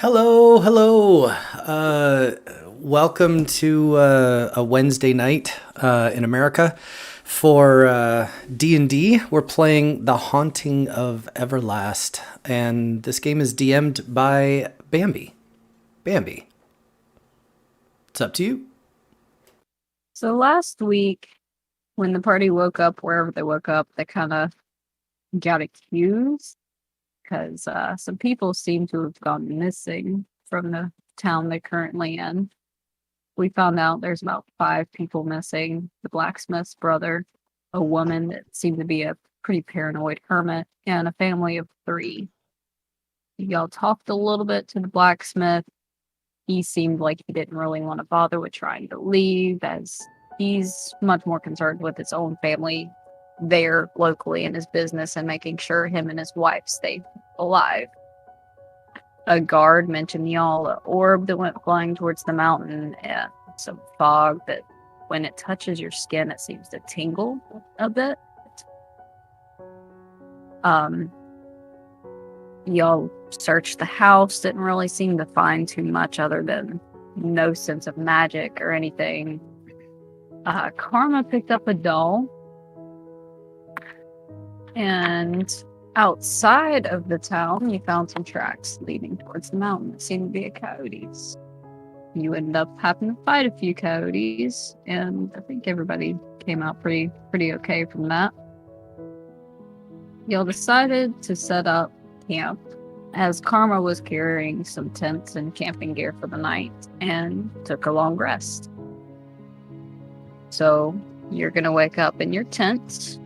Hello, hello. Welcome to a Wednesday night in America for D&D. We're playing The Haunting of Everlast, and this game is DM'd by Bambi. Bambi, it's up to you. So last week, when the party woke up, wherever they woke up, they kind of got accused because some people seem to have gone missing from the town they're currently in. We found out there's about 5 people missing: the blacksmith's brother, a woman that seemed to be a pretty paranoid hermit, and a family of 3. Y'all talked a little bit to the blacksmith. He seemed like he didn't really want to bother with trying to leave, as he's much more concerned with his own family there locally in his business and making sure him and his wife stay alive. A guard mentioned y'all an orb that went flying towards the mountain and some fog that when it touches your skin it seems to tingle a bit. Y'all searched the house, didn't really seem to find too much other than no sense of magic or anything. Karma picked up a doll, and outside of the town you found some tracks leading towards the mountain. It seemed to be a coyote's. You ended up having to fight a few coyotes, and I think everybody came out pretty okay from that. Y'all decided to set up camp, as Karma was carrying some tents and camping gear for the night and took a long rest. So you're going to wake up in your tent.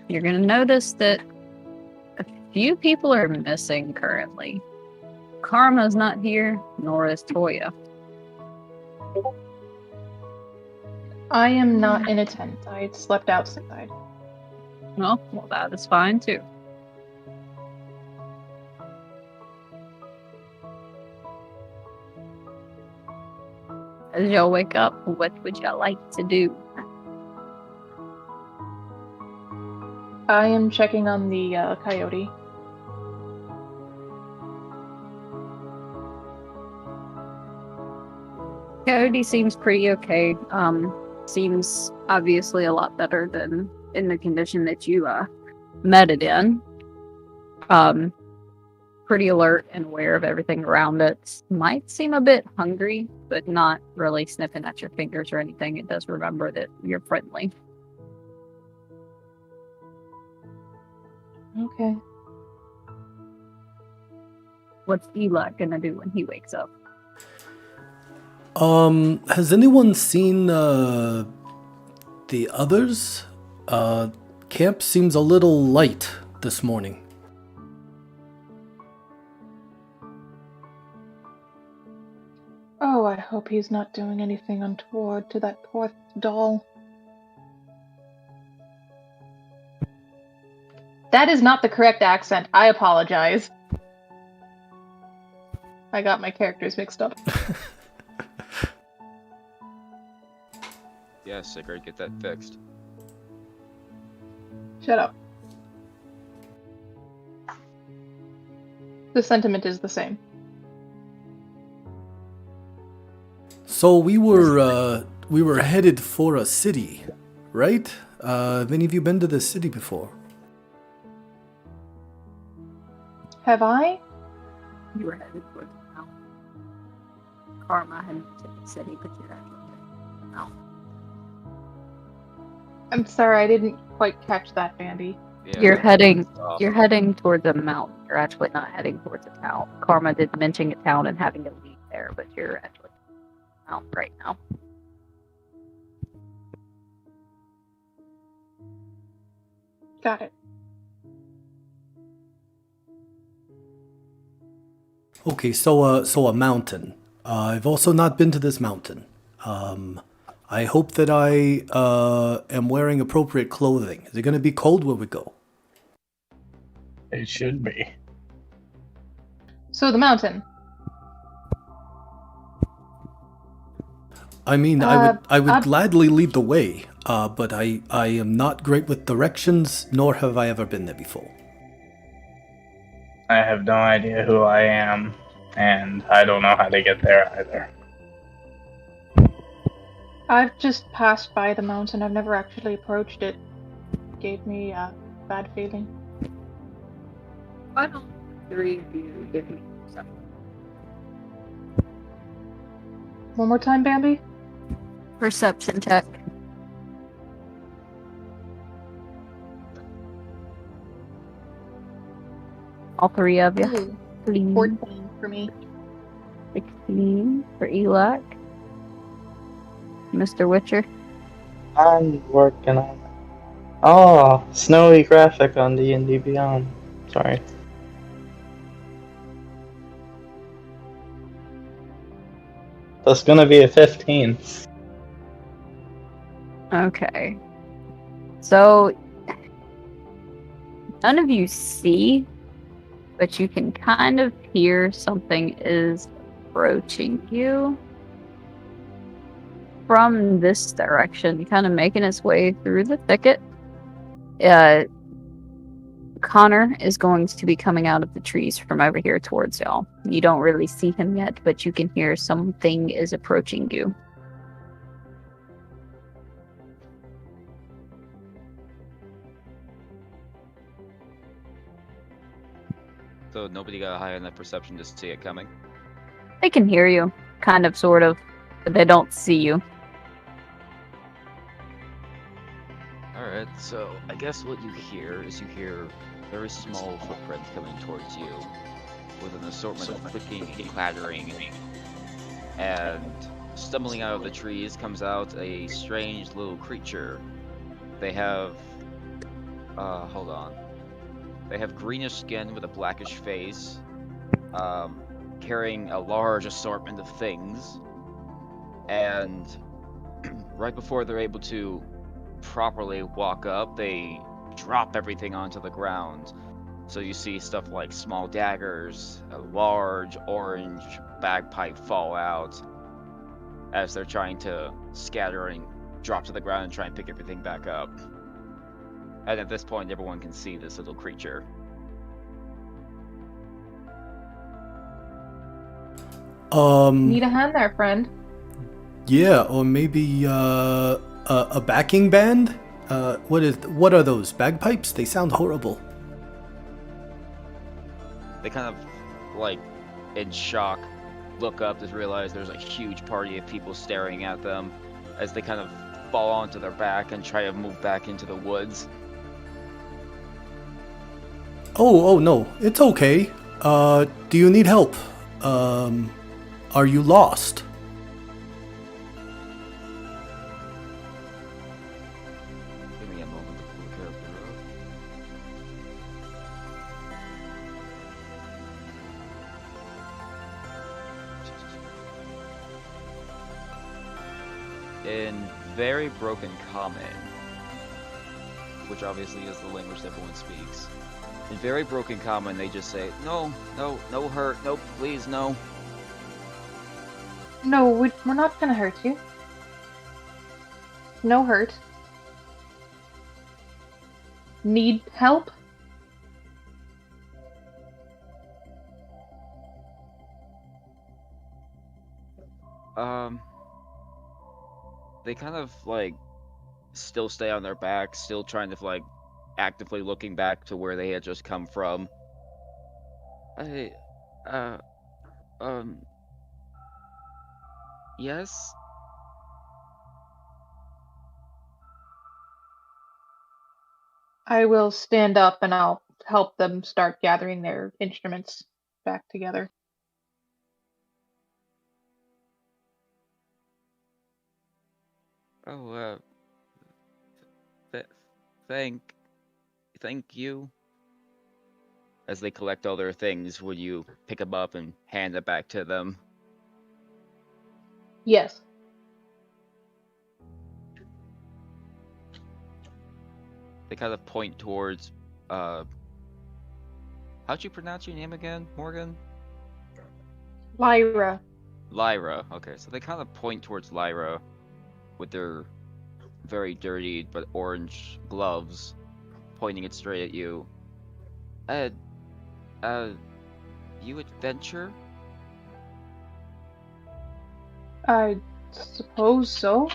You're going to notice that a few people are missing currently. Karma's not here, nor is Toya. I am not in a tent. I slept outside. Well, that is fine too. As y'all wake up, what would y'all like to do? I am checking on the coyote. Coyote seems pretty okay. Seems obviously a lot better than in the condition that you met it in. Pretty alert and aware of everything around it. Might seem a bit hungry, but not really sniffing at your fingers or anything. It does remember that you're friendly. Okay. What's Eli gonna do when he wakes up? Has anyone seen the others? Camp seems a little light this morning. Oh, I hope he's not doing anything untoward to that poor doll. That is not the correct accent. I apologize. I got my characters mixed up. Yes, I better get that fixed. Shut up. The sentiment is the same. So we were headed for a city, right? Have any of you been to this city before? Have I? You were headed towards the mountain. Karma hadn't to the city, but you're actually no. I'm sorry, I didn't quite catch that, Bambi. Yeah, You're heading towards a mountain. You're actually not heading towards a town. Karma did mention a town and having to leave there, but you're actually out right now. Got it. Okay, so a mountain. I've also not been to this mountain. I hope that I am wearing appropriate clothing. Is it going to be cold where we go? It should be. So the mountain. I mean, I would gladly lead the way, but I am not great with directions, nor have I ever been there before. I have no idea who I am. and I don't know how to get there either. I've just passed by the mountain. I've never actually approached it. Gave me a bad feeling. Why don't 3 of you give me perception? One more time, Bambi? Perception check. All 3 of you. Ooh, Please. 14 for me. 16 for Elac. Mr. Witcher. I'm working on it. Oh, snowy graphic on D&D Beyond. Sorry. That's gonna be a 15. Okay. So, none of you see, but you can kind of hear something is approaching you from this direction, kind of making its way through the thicket. Connor is going to be coming out of the trees from over here towards y'all. You don't really see him yet, but you can hear something is approaching you. So nobody got a high enough perception to see it coming? They can hear you, kind of, sort of, but they don't see you. Alright, so I guess what you hear is you hear very small footprints coming towards you with an assortment of clicking and clattering, and stumbling out of the trees comes out a strange little creature. They have hold on. They have greenish skin with a blackish face, carrying a large assortment of things, and right before they're able to properly walk up, they drop everything onto the ground. So you see stuff like small daggers, a large orange bagpipe fall out as they're trying to scatter and drop to the ground and try and pick everything back up. And at this point, everyone can see this little creature. Need a hand there, friend. Yeah, or maybe a backing band. What are those bagpipes? They sound horrible. They kind of, like, in shock, look up to realize there's a huge party of people staring at them as they kind of fall onto their back and try to move back into the woods. Oh no, it's okay. Do you need help? Are you lost? Give me a moment to pull the character up. In very broken common, which obviously is the language that everyone speaks, in very broken common, they just say, no hurt, no, please, no. No, we're not gonna hurt you. No hurt. Need help? They kind of, like, still stay on their back, still trying to, like, actively looking back to where they had just come from. Yes? I will stand up and I'll help them start gathering their instruments back together. Oh, thank you. As they collect all their things, would you pick them up and hand it back to them? Yes. They kind of point towards, how'd you pronounce your name again, Morgan? Lyra. Lyra. Okay, so they kind of point towards Lyra with their very dirty but orange gloves, pointing it straight at you. You adventure? I suppose so.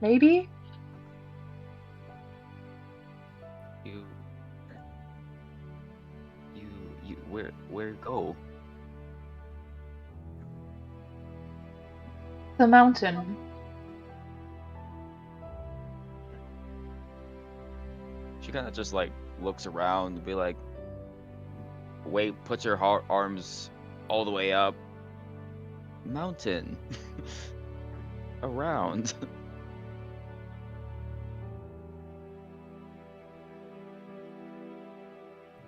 Maybe? You, where go? The mountain. She kind of just like looks around and be like, puts her arms all the way up. Mountain. Around.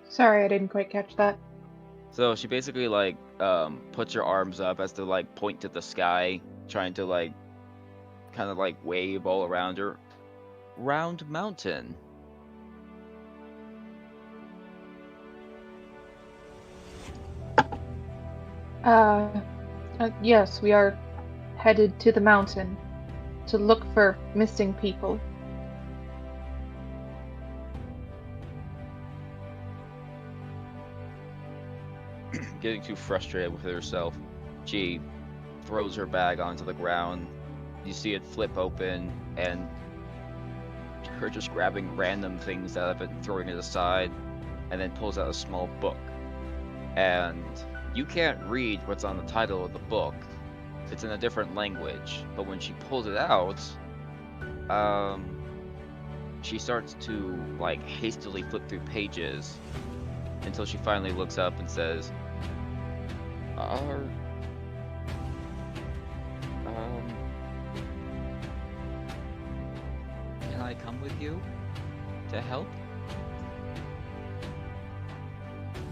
Sorry, I didn't quite catch that. So she basically like puts her arms up as to like point to the sky, trying to like kind of like wave all around her. Round mountain. Yes, we are headed to the mountain to look for missing people. Getting too frustrated with herself, she throws her bag onto the ground. You see it flip open, and her just grabbing random things out of it and throwing it aside, and then pulls out a small book. And you can't read what's on the title of the book. It's in a different language, but when she pulls it out, she starts to like hastily flip through pages until she finally looks up and says, can I come with you to help?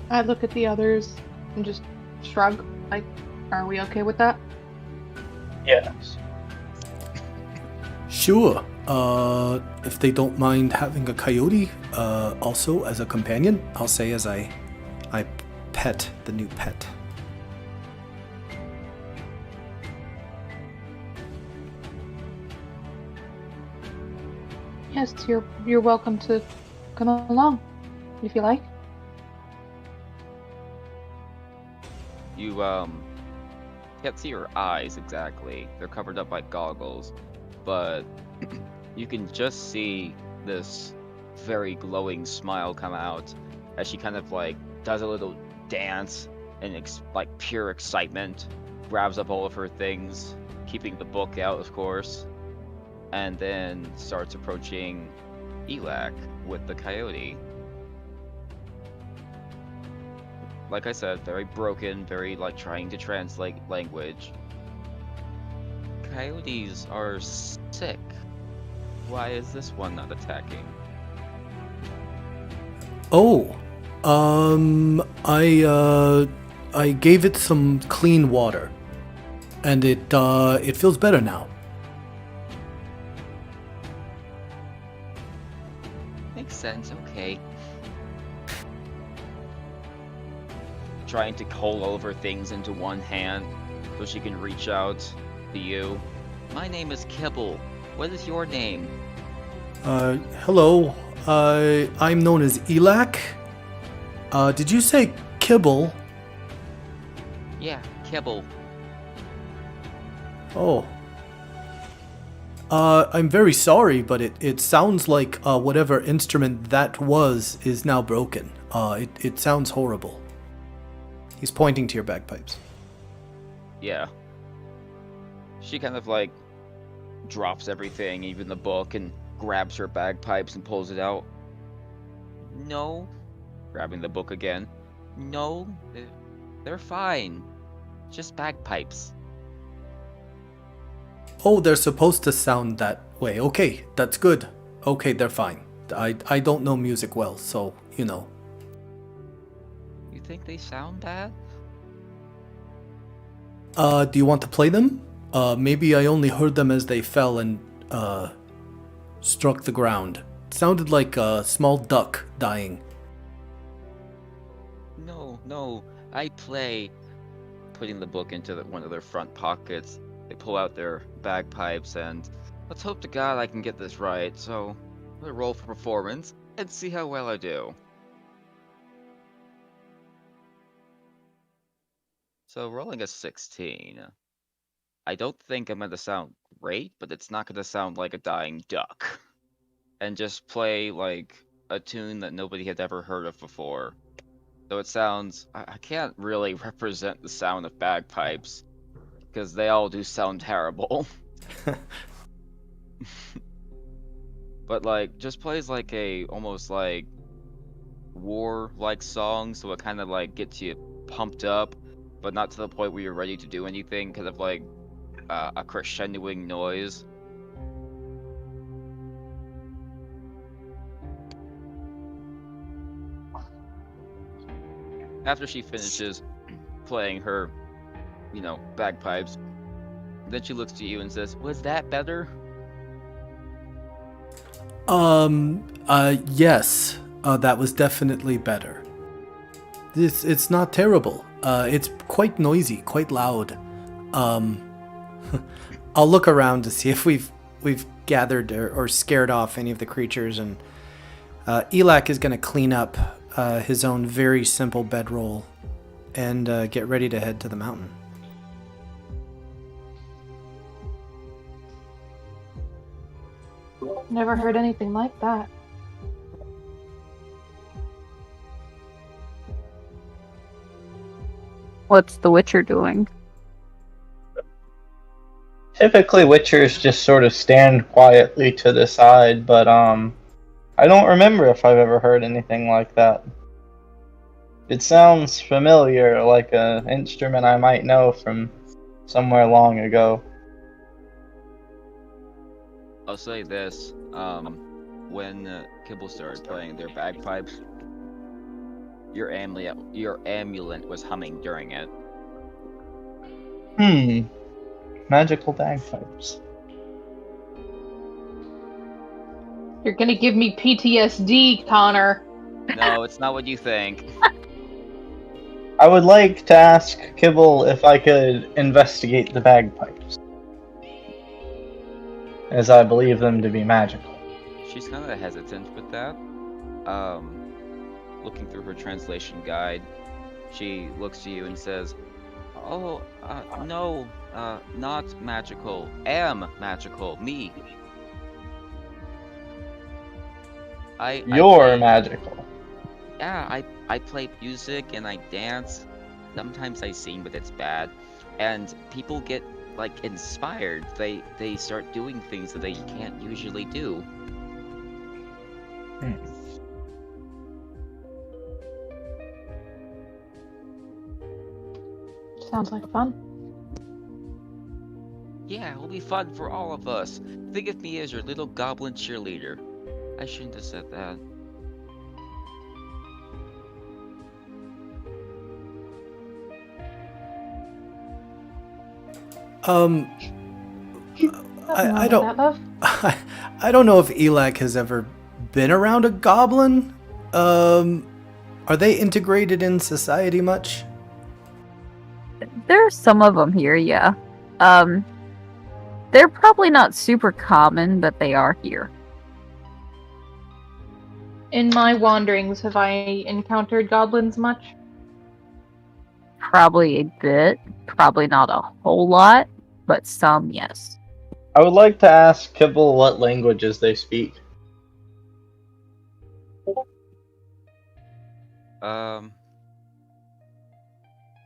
I look at the others and just shrug. Like, are we okay with that? Yes. Sure. If they don't mind having a coyote, also as a companion, I'll say as I pet the new pet. Yes, you're welcome to come along if you like. You can't see her eyes exactly. They're covered up by goggles, but you can just see this very glowing smile come out as she kind of like does a little dance in like pure excitement, grabs up all of her things, keeping the book out, of course, and then starts approaching Elak with the coyote. Like I said, very broken, very like trying to translate language. Coyotes are sick. Why is this one not attacking? Oh, I gave it some clean water, and it feels better now. Makes sense, okay. Trying to hold all of her things into one hand so she can reach out to you. My name is Kibble. What is your name? Hello. I'm known as Elak. Did you say Kibble? Yeah, Kibble. Oh. I'm very sorry, but it sounds like whatever instrument that was is now broken. It sounds horrible. He's pointing to your bagpipes. Yeah. She kind of like drops everything, even the book, and grabs her bagpipes and pulls it out. No. Grabbing the book again. No, they're fine. Just bagpipes. Oh, they're supposed to sound that way. Okay, that's good. Okay, they're fine. I don't know music well, so, you know. You think they sound bad? Do you want to play them? Maybe I only heard them as they fell and, struck the ground. It sounded like a small duck dying. No, I play. Putting the book into one of their front pockets, they pull out their bagpipes and let's hope to God I can get this right. So I'm gonna roll for performance and see how well I do. So rolling a 16. I don't think I'm gonna sound great, but it's not gonna sound like a dying duck. And just play like a tune that nobody had ever heard of before. So it sounds. I can't really represent the sound of bagpipes because they all do sound terrible. But like, just plays like a almost like war-like song, so it kind of like gets you pumped up, but not to the point where you're ready to do anything, kind of like a crescendoing noise. After she finishes playing her, bagpipes, then she looks to you and says, "Was that better?" Yes. That was definitely better. It's not terrible. It's quite noisy, quite loud. I'll look around to see if we've gathered or scared off any of the creatures, and Elak is going to clean up his own very simple bedroll and get ready to head to the mountain. Never heard anything like that. What's the Witcher doing? Typically, Witchers just sort of stand quietly to the side, but I don't remember if I've ever heard anything like that. It sounds familiar, like an instrument I might know from somewhere long ago. I'll say this: when Kibble started playing their bagpipes, your amulet was humming during it. Magical bagpipes. You're gonna give me PTSD, Connor. No, it's not what you think. I would like to ask Kibble if I could investigate the bagpipes, as I believe them to be magical. She's kind of hesitant with that. Looking through her translation guide, she looks to you and says, "Oh, no, not magical. Am magical. Me. You're magical. Yeah, I play music and I dance. Sometimes I sing, but it's bad. And people get like inspired. They start doing things that they can't usually do." Sounds like fun. Yeah, it'll be fun for all of us. Think of me as your little goblin cheerleader. I shouldn't have said that. I don't. I don't know if Elak has ever been around a goblin. Are they integrated in society much? There's some of them here, yeah. They're probably not super common, but they are here. In my wanderings, have I encountered goblins much? Probably a bit. Probably not a whole lot, but some, yes. I would like to ask Kibble what languages they speak.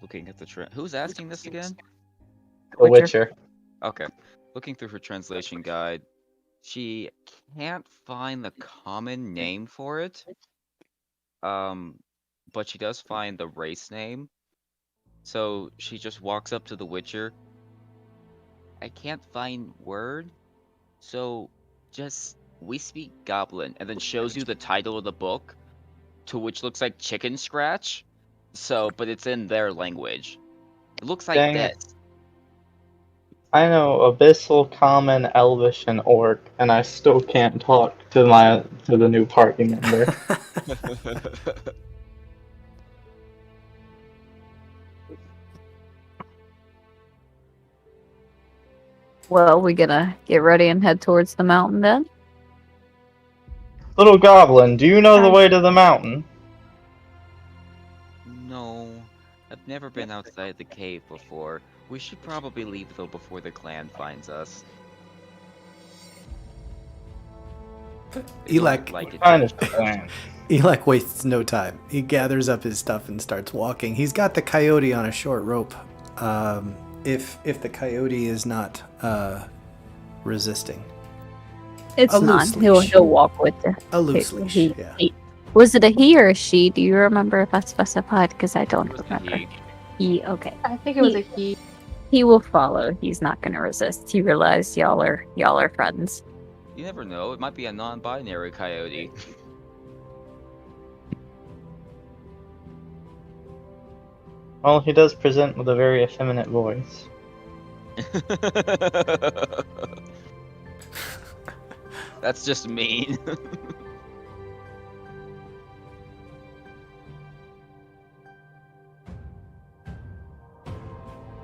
Looking at the who's asking this again? The Witcher. Okay. Looking through her translation guide, she can't find the common name for it. But she does find the race name. So she just walks up to the Witcher. "I can't find word, so we speak Goblin," and then shows you the title of the book, to which looks like Chicken Scratch. But it's in their language. It looks like Dang this. it. I know Abyssal, Common, Elvish, and Orc, and I still can't talk to the new party member. Well, we gonna get ready and head towards the mountain then? Little Goblin, do you know the way to the mountain? No, I've never been outside the cave before. We should probably leave though before the clan finds us. They don't Elak, like it Kind too of much. plan. Elak wastes no time. He gathers up his stuff and starts walking. He's got the coyote on a short rope. If the coyote is not resisting. It's A not. loose He'll leash. walk with the A loose leash, yeah. Was it a he or a she? Do you remember if I specified? Because I don't It was a remember. he. He. Okay. I think it was a he. He will follow. He's not going to resist. He realized y'all are friends. You never know, it might be a non-binary coyote. Well, he does present with a very effeminate voice. That's just mean.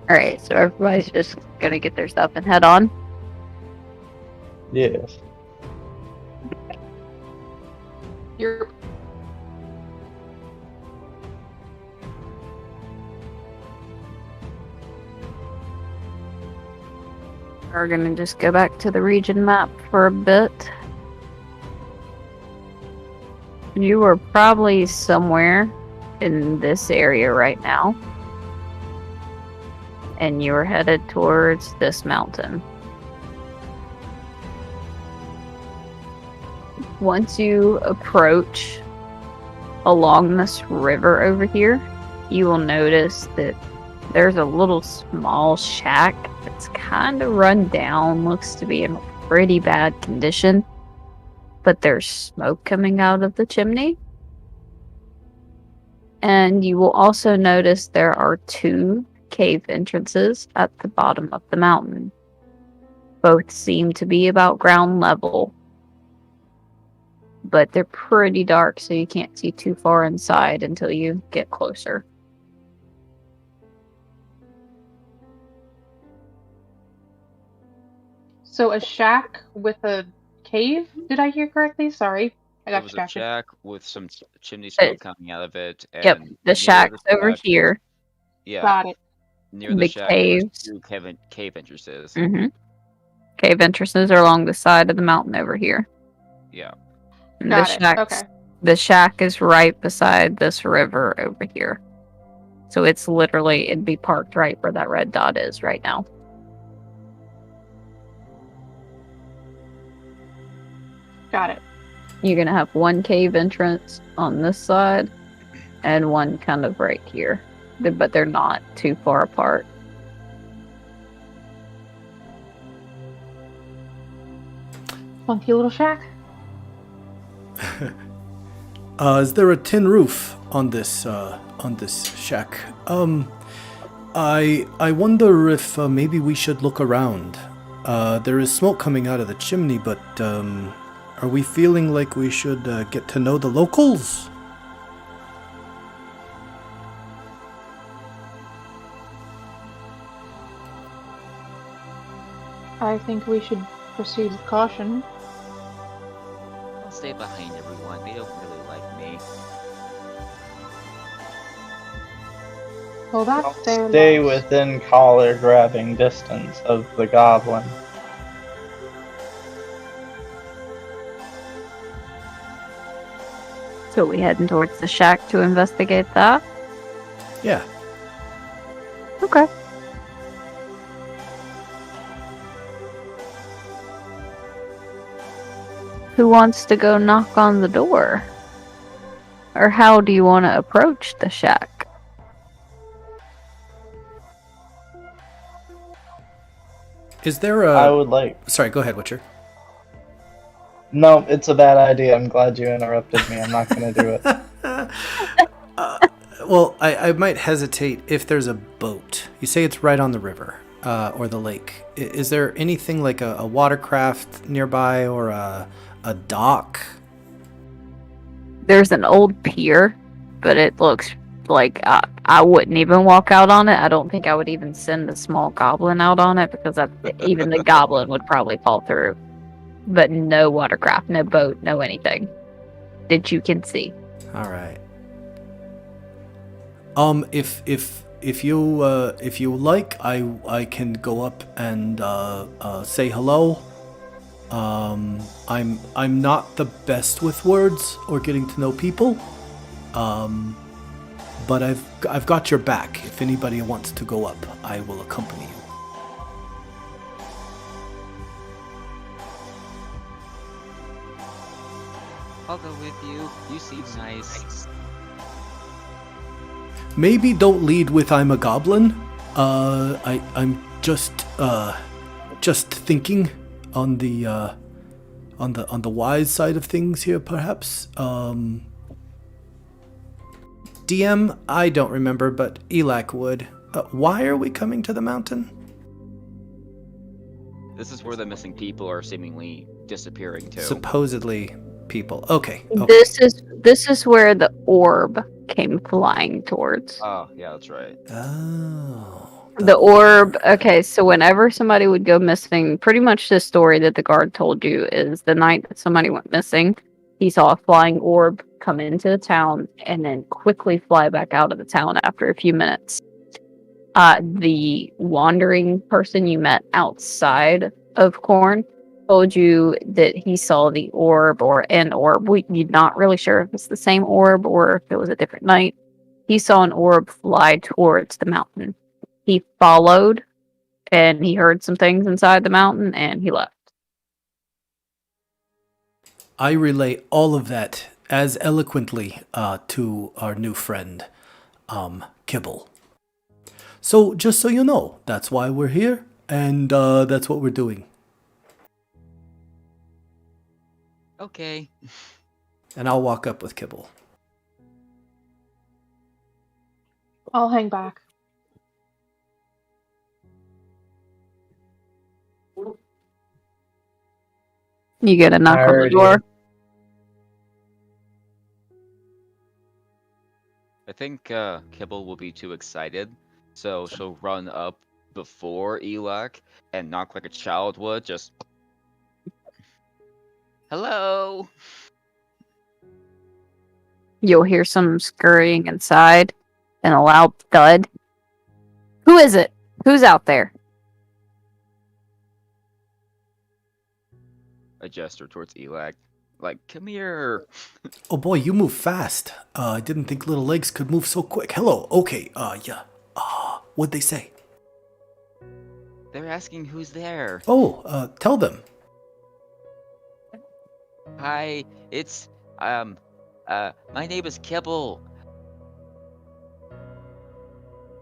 All right. So everybody's just going to get their stuff and head on. Yes. You're We're going to just go back to the region map for a bit. You are probably somewhere in this area right now. And you are headed towards this mountain. Once you approach along this river over here, you will notice that there's a little small shack that's kind of run down, looks to be in pretty bad condition, but there's smoke coming out of the chimney. And you will also notice there are 2 cave entrances at the bottom of the mountain. Both seem to be about ground level, but they're pretty dark, so you can't see too far inside until you get closer. so a shack with a cave? Did I hear correctly? Sorry, I There got was a distracted. shack with some chimney smoke coming out of it. And Yep, near the shack's over shack- here. Yeah, Got it. near the The shack there was caves. 2 cave entrances. Mm-hmm. Cave entrances are along the side of the mountain over here. Yeah. And Got it. Okay. The shack is right beside this river over here. So it's literally, it'd be parked right where that red dot is right now. Got it. You're going to have 1 cave entrance on this side and 1 kind of right here. But they're not too far apart. Funky little shack. Is there a tin roof on this shack? I wonder if maybe we should look around. There is smoke coming out of the chimney, but are we feeling like we should get to know the locals? I think we should proceed with caution. I'll stay behind everyone. They don't really like me. Well, that's their Stay loss. within collar grabbing distance of the goblin. So we heading towards the shack to investigate that? Yeah. Okay. Who wants to go knock on the door? Or how do you want to approach the shack? Is there I a... would like. Sorry, go ahead, Witcher. No, it's a bad idea. I'm glad you interrupted me. I'm not going to do it. Well, I might hesitate if there's a boat. You say it's right on the river or the lake. Is there anything like a watercraft nearby or a dock? There's an old pier, but it looks like I wouldn't even walk out on it. I don't think I would even send a small goblin out on it because even the goblin would probably fall through. But no watercraft, no boat, no anything that you can see. All right. If you like, I can go up and say hello. I'm not the best with words or getting to know people. But I've got your back. If anybody wants to go up, I will accompany you. I'll go with you. You seem nice. Maybe don't lead with "I'm a goblin." I'm just thinking on the wise side of things here, perhaps. DM, I don't remember, but Elak would. Why are we coming to the mountain? This is where the missing people are seemingly disappearing to. Supposedly people. Okay. This is where the orb came flying towards. Oh, yeah, that's right. Oh. The orb. Okay, so whenever somebody would go missing, pretty much the story that the guard told you is the night that somebody went missing, he saw a flying orb come into the town and then quickly fly back out of the town after a few minutes. The wandering person you met outside of Corn told you that he saw the orb or an orb. You're not really sure if it's the same orb or if it was a different night. He saw an orb fly towards the mountain. He followed and he heard some things inside the mountain and he left. I relay all of that as eloquently to our new friend, Kibble. So, just so you know, that's why we're here, and that's what we're doing. Okay. And I'll walk up with Kibble. I'll hang back. You get a knock on the Alrighty. door. I think Kibble will be too excited, so she'll run up before Elak and knock like a child would, just... Hello! You'll hear some scurrying inside and a loud thud. Who is it? Who's out there? I gesture towards Elak. Like, come here! Oh boy, you move fast. I didn't think little legs could move so quick. Hello, okay, yeah. What'd they say? They're asking who's there. Oh, tell them. Hi, it's, my name is Kibble.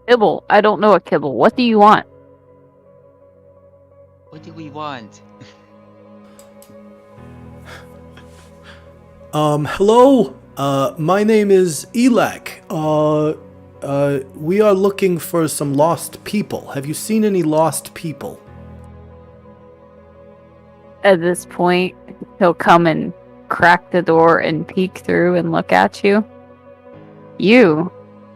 Kibble. I don't know a Kibble. What do you want? What do we want? Hello. My name is Elak. We are looking for some lost people. Have you seen any lost people? At this point, he'll come and crack the door and peek through and look at you. You?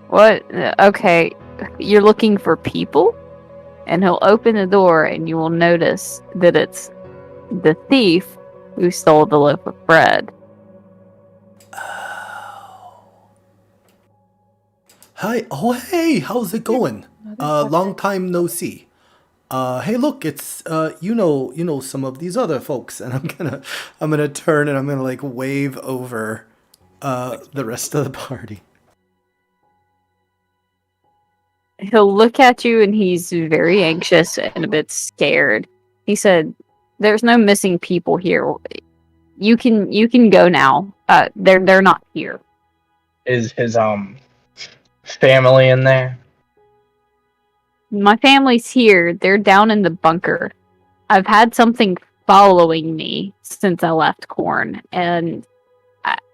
What? Okay, you're looking for people? And he'll open the door and you will notice that it's the thief who stole the loaf of bread. Hi. Oh, hey. How's it going? Long time no see. Hey, look, it's you know some of these other folks, and I'm gonna turn and I'm gonna like wave over the rest of the party. He'll look at you and he's very anxious and a bit scared. He said, "There's no missing people here. You can go now. They're not here." Is his family in there? My family's here. They're down in the bunker. I've had something following me since I left Corn, and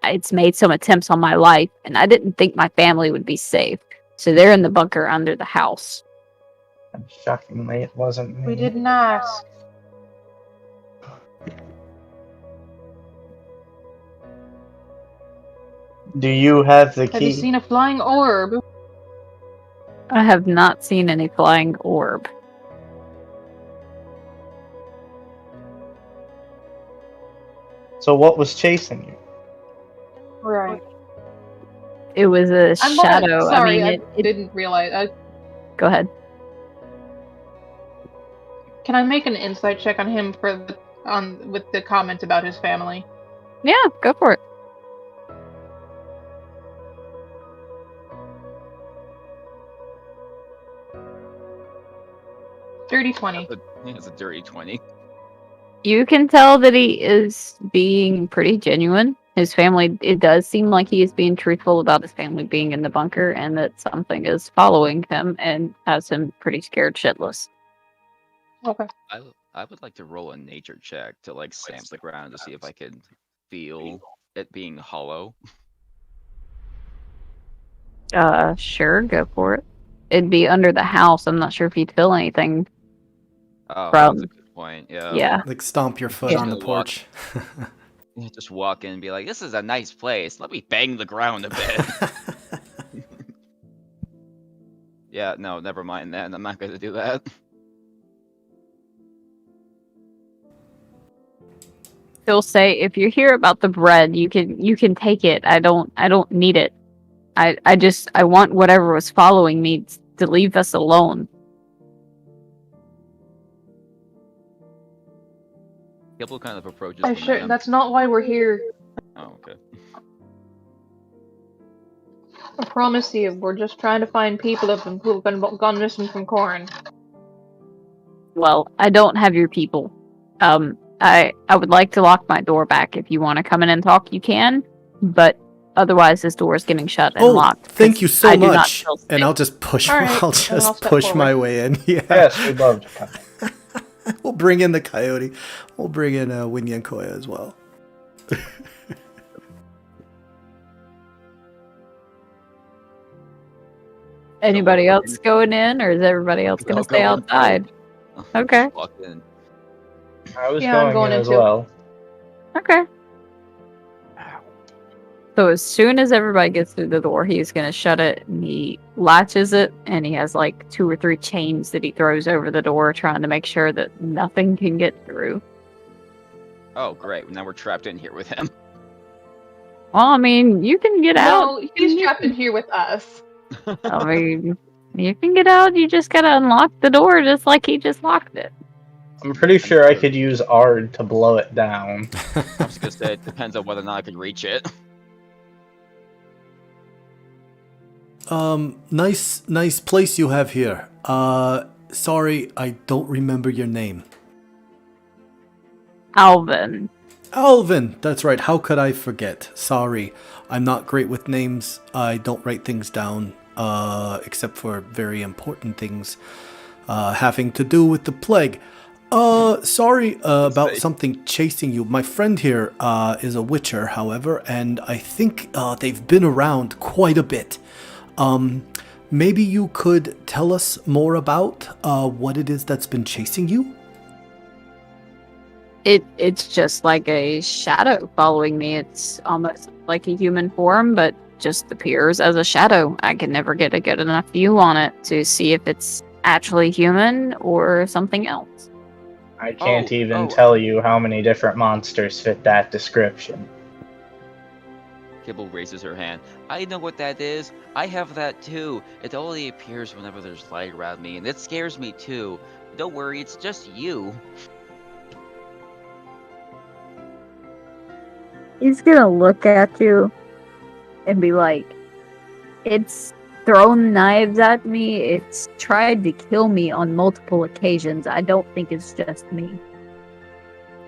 it's made some attempts on my life, and I didn't think my family would be safe. So they're in the bunker under the house. Shockingly, it wasn't me. We didn't ask. Do you have the Have you key? seen a flying orb? I have not seen any flying orb. So what was chasing you? Right. It was a shadow. Sorry, I I mean, it didn't realize. Go ahead. Can I make an insight check on him with the comment about his family? Yeah, go for it. Dirty 20. It's a dirty 20. You can tell that he is being pretty genuine. His family, it does seem like he is being truthful about his family being in the bunker and that something is following him and has him pretty scared shitless. Okay. I would like to roll a nature check to like stamp the ground to see if I can feel it being hollow. Sure, go for it. It'd be under the house. I'm not sure if you'd feel anything Oh, from. that's a good point. Yeah. Yeah. Like stomp your foot Yeah. on the Gonna walk- porch. Just walk in and be like, "This is a nice place. Let me bang the ground a bit." Yeah, no, never mind then. I'm not gonna do that. He'll say, if you hear about the bread, you can take it. I don't need it. I want whatever was following me to leave us alone. Kibble kind of approaches the Sure, man. that's not why we're here. Oh, okay. I promise you, we're just trying to find people who've been gone missing from Corn. Well, I don't have your people. I would like to lock my door back. If you want to come in and talk, you can. But otherwise, this door is getting shut and locked. Thank you so I do not much. feel safe. And I'll just push. All right, I'll then I'll just step push forward. my way in. Yeah. Yes, we'd love to come. We'll bring in the coyote. We'll bring in Winnie and Koya as well. Anybody else going in, or is everybody else going to stay Go in. outside? Okay. Just walk in. I was Yeah, I'm going going in in as too. well. Okay. So as soon as everybody gets through the door, he's going to shut it, and he latches it, and he has like 2 or 3 chains that he throws over the door, trying to make sure that nothing can get through. Oh, great. Now we're trapped in here with him. Well, I mean, you can get out. No, he's trapped in here with us. I mean, you can get out. You just got to unlock the door just like he just locked it. I'm pretty sure I could use Ard to blow it down. I was gonna say it depends on whether or not I can reach it. Nice place you have here. Sorry, I don't remember your name. Alvin. Alvin, that's right. How could I forget? Sorry, I'm not great with names. I don't write things down, except for very important things having to do with the plague. Sorry about something chasing you. My friend here is a witcher, however, and I think they've been around quite a bit. Maybe you could tell us more about what it is that's been chasing you? It's just like a shadow following me. It's almost like a human form, but just appears as a shadow. I can never get a good enough view on it to see if it's actually human or something else. I can't even tell you how many different monsters fit that description. Kibble raises her hand. I know what that is. I have that too. It only appears whenever there's light around me, and it scares me too. Don't worry, it's just you. He's gonna look at you and be like, it's thrown knives at me. It's tried to kill me on multiple occasions. I don't think it's just me.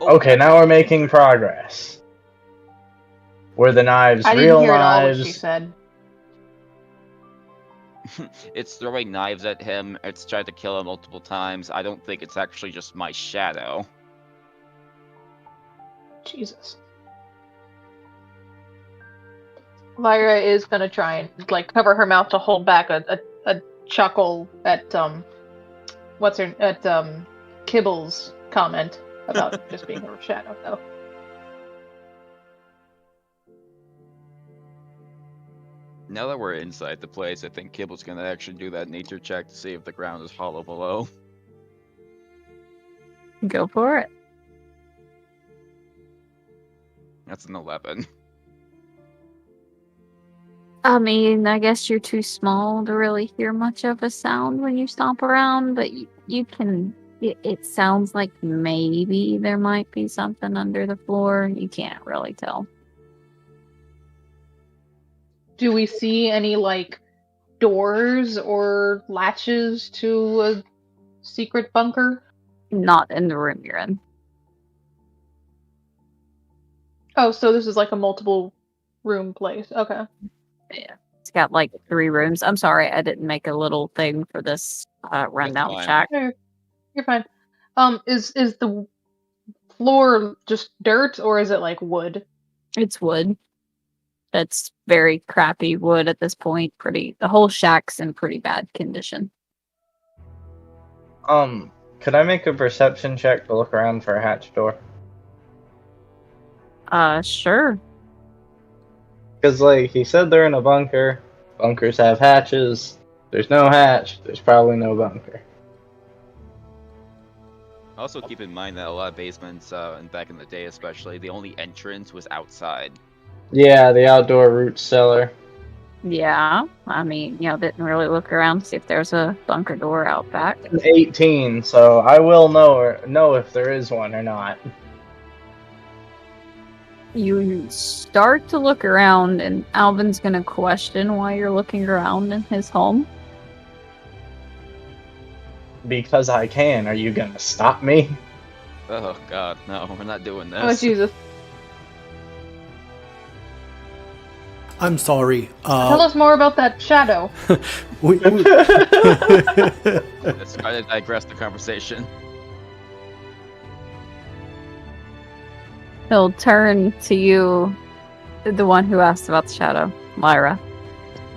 Okay, now we're making progress. Were the knives I didn't real hear at all what she knives? said. It's throwing knives at him. It's tried to kill him multiple times. I don't think it's actually just my shadow. Jesus. Lyra is gonna try and like cover her mouth to hold back a chuckle at Kibble's comment about just being her shadow though. Now that we're inside the place, I think Kibble's gonna actually do that nature check to see if the ground is hollow below. Go for it. That's an 11. I mean, I guess you're too small to really hear much of a sound when you stomp around, but you can. It sounds like maybe there might be something under the floor. You can't really tell. Do we see any, like, doors or latches to a secret bunker? Not in the room you're in. Oh, so this is like a multiple room place. Okay. Yeah. It's got like 3 rooms. I'm sorry, I didn't make a little thing for this rundown fine. shack. You're fine. Is the floor just dirt or is it like wood? It's wood. That's very crappy wood at this point. The whole shack's in pretty bad condition. Could I make a perception check to look around for a hatch door? Sure. Because, like, he said they're in a bunker. Bunkers have hatches. There's no hatch. There's probably no bunker. Also, keep in mind that a lot of basements, and back in the day especially, the only entrance was outside. Yeah, the outdoor root cellar. Yeah. I mean, didn't really look around to see if there's a bunker door out back. 18, so I will know if there is one or not. You start to look around, and Alvin's gonna question why you're looking around in his home. Because I can. Are you gonna stop me? Oh god, no, we're not doing this. Oh, Jesus. I'm sorry. Tell us more about that shadow. we- Let's try to digress the conversation. He'll turn to you, the one who asked about the shadow, Lyra.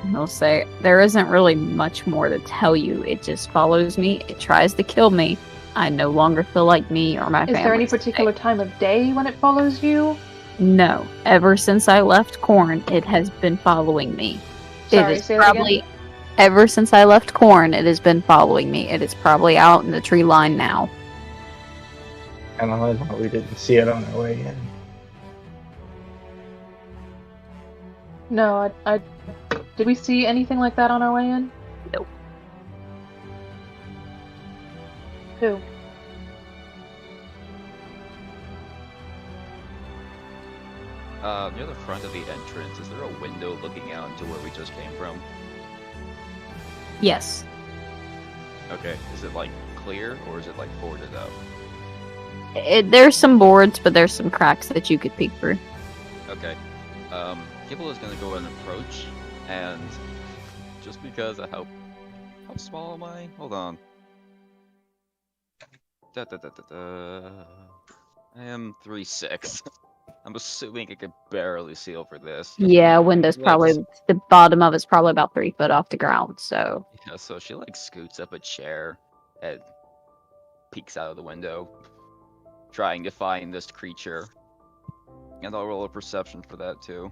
And he'll say, there isn't really much more to tell you. It just follows me. It tries to kill me. I no longer feel like me or my family. Is there any particular time of day when it follows you? No. Ever since I left Corn, it has been following me. Sorry, it is say that probably again? ever since I left Corn, it has been following me. It is probably out in the tree line now. And I thought we didn't see it on our way in. No, I did we see anything like that on our way in? Nope. Who? Near the front of the entrance, is there a window looking out into where we just came from? Yes. Okay, is it like clear or is it like boarded up? There's some boards, but there's some cracks that you could peek through. Okay. Kibble is gonna go and approach, and just because of how small am I? Hold on. I am 3'6". I'm assuming I could barely see over this. Yeah, window's Yes. probably, the bottom of it's probably about 3 foot off the ground, so. Yeah, so she like scoots up a chair and peeks out of the window, trying to find this creature. And I'll roll a perception for that too.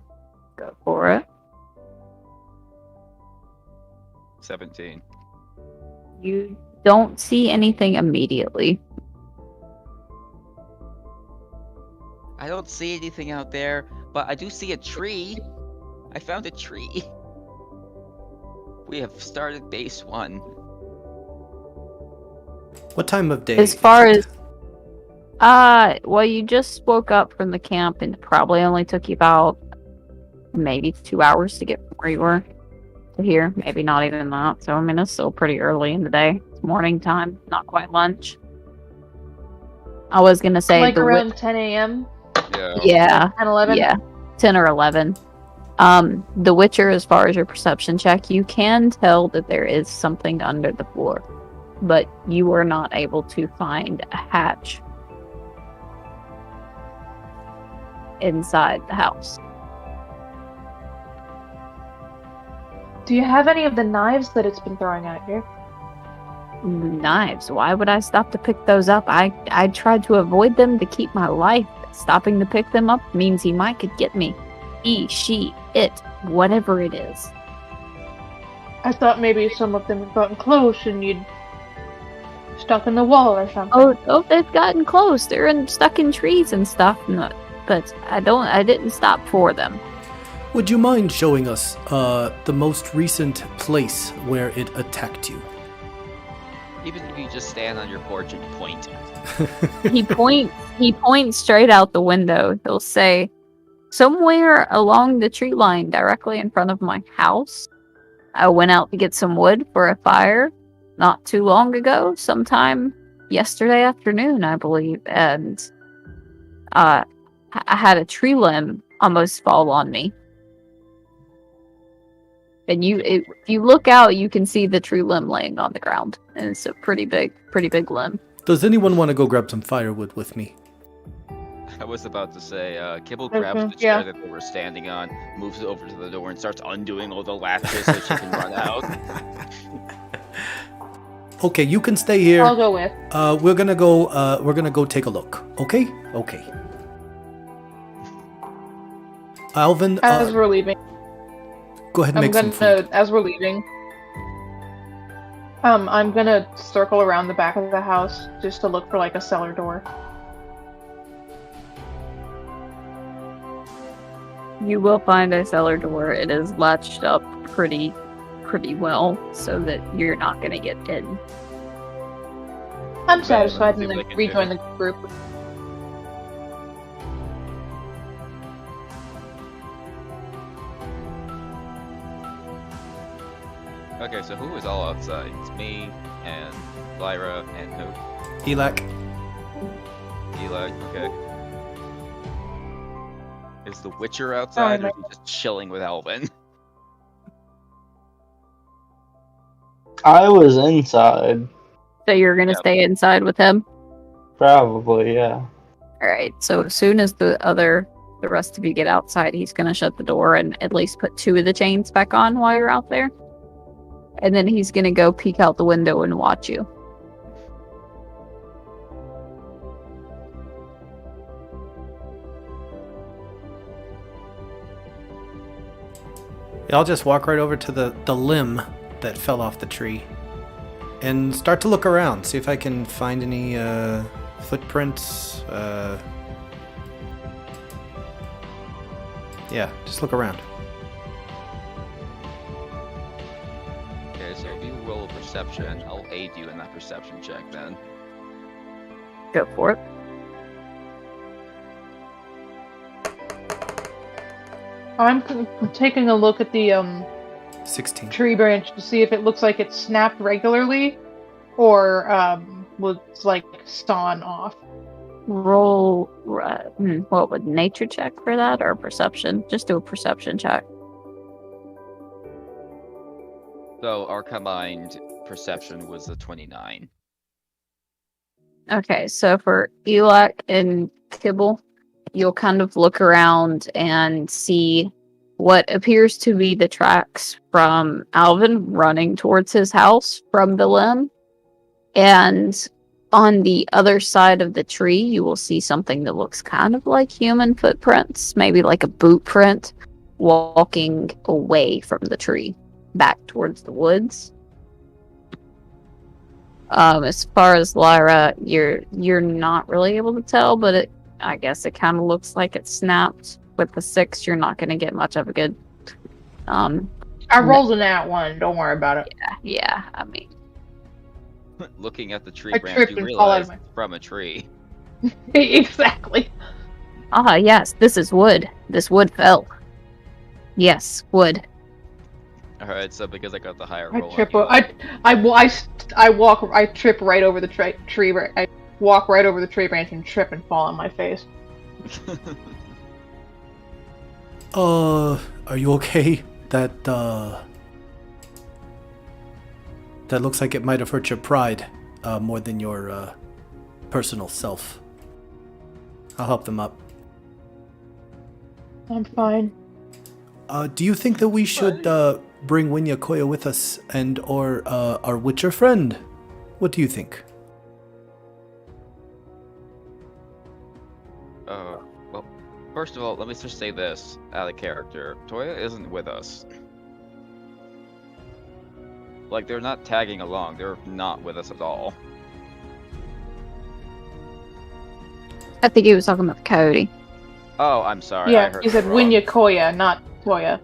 Go for it. 17. You don't see anything immediately. I don't see anything out there, but I do see a tree. I found a tree. We have started base 1. What time of day? As far as well, you just woke up from the camp, and it probably only took you about maybe 2 hours to get from where you were to here. Maybe not even that. So I mean, it's still pretty early in the day. It's morning time, not quite lunch. I was gonna say Like around 10 a.m.? Yeah, 10, 11? yeah, 10 or 11. The Witcher, as far as your perception check, you can tell that there is something under the floor, but you are not able to find a hatch inside the house. Do you have any of the knives that it's been throwing at you? Knives? Why would I stop to pick those up? I tried to avoid them to keep my life. Stopping to pick them up means he might could get me. He, she, it, whatever it is. I thought maybe some of them had gotten close and you'd stuck in the wall or something. Oh, they've gotten close. They're stuck in trees and stuff. No, but I didn't stop for them. Would you mind showing us the most recent place where it attacked you? Even if you just stand on your porch and point. He points straight out the window. He'll say, somewhere along the tree line directly in front of my house. I went out to get some wood for a fire not too long ago, sometime yesterday afternoon, I believe, and I had a tree limb almost fall on me. And if you look out, you can see the tree limb laying on the ground, and it's a pretty big limb. Does anyone want to go grab some firewood with me? I was about to say, Kibble Okay, grabs the chair yeah. that they were standing on, moves it over to the door, and starts undoing all the latches so she can run out. Okay, you can stay here. I'll go with. We're gonna go take a look. Okay? Okay. Alvin, As we're leaving. go ahead and make some food. As we're leaving. I'm gonna circle around the back of the house just to look for like a cellar door. You will find a cellar door. It is latched up pretty well, so that you're not going to get in. I'm satisfied see and what then I can rejoin do. the group. Okay, so who is all outside? It's me and Lyra and who? Elak. Eli. Okay. Is the Witcher outside, or is no. he just chilling with Alvin? I was inside. So you're going to Yep. stay inside with him? Probably, yeah. Alright, so as soon as the rest of you get outside, he's going to shut the door and at least put 2 of the chains back on while you're out there. And then he's going to go peek out the window and watch you. I'll just walk right over to the limb that fell off the tree and start to look around, see if I can find any footprints. Yeah, just look around. Okay, so if you roll a perception, I'll aid you in that perception check then. Go for it. I'm taking a look at the 16. tree branch to see if it looks like it's snapped regularly or was like sawn off. Roll, what would nature check for that or perception? Just do a perception check. So our combined perception was a 29. Okay, so for Elak and Kibble, you'll kind of look around and see what appears to be the tracks from Alvin running towards his house from the limb. And on the other side of the tree, you will see something that looks kind of like human footprints, maybe like a boot print, walking away from the tree, back towards the woods. As far as Lyra, you're not really able to tell, but I guess it kind of looks like it snapped. With the 6, you're not going to get much of a good. I rolled a nat 1. Don't worry about it. Yeah. I mean, Looking at the tree I branch, tripped you and fall out of realize it's from a tree. Exactly. yes, this is wood. This wood fell. Yes, wood. Alright, so because I got the higher I roll, trip. on I trip right over the tree. I walk right over the tree branch and trip and fall on my face. Are you okay? That looks like it might have hurt your pride more than your personal self. I'll help them up. I'm fine. Do you think that we should bring Winya Koya with us and or our Witcher friend? What do you think? Well, first of all, let me just say this out of character. Toya isn't with us. Like, they're not tagging along. They're not with us at all. I think he was talking about the coyote. Oh, I'm sorry. I Yeah, heard you said wrong. Winya Koya, not Toya.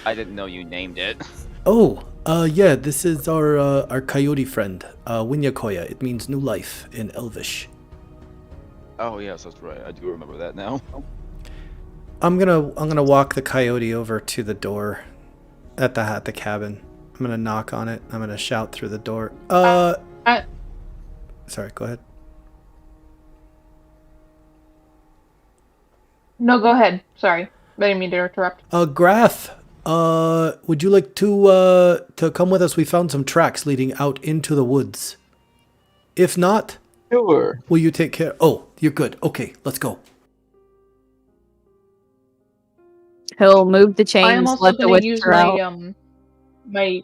I didn't know you named it. Oh, yeah, this is our coyote friend, Winyakoya. It means new life in Elvish. Oh yes, that's right. I do remember that now. I'm gonna walk the coyote over to the door at the cabin. I'm gonna knock on it. I'm gonna shout through the door. Sorry, go ahead. No, go ahead. Sorry. I didn't mean to interrupt. Graf, would you like to come with us? We found some tracks leading out into the woods. If not, Sure. will you take care? Oh, you're good. Okay, let's go. He'll move the I chains, am also let the going to use witcher out. my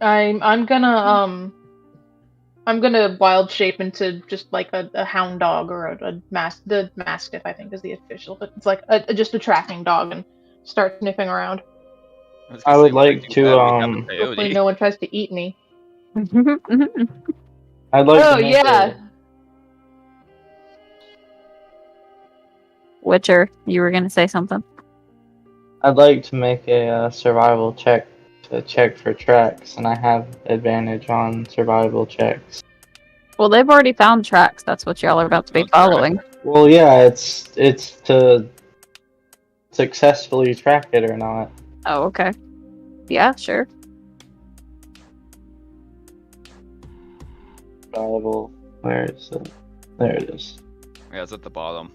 I'm gonna wild shape into just like a hound dog or the mastiff, I think is the official, but it's like just a tracking dog, and start sniffing around. was I gonna would say, like too to, bad we have a Hopefully coyote. no one tries to eat me. I'd like Oh to make yeah. Witcher, you were gonna say something? I'd like to make a survival check to check for tracks, and I have advantage on survival checks. Well, they've already found tracks. That's what y'all are about to be Found tracks. following. Well, yeah, it's to successfully track it or not. Oh, okay. Yeah, sure. Survival. Where is it? There it is. Yeah, it's at the bottom.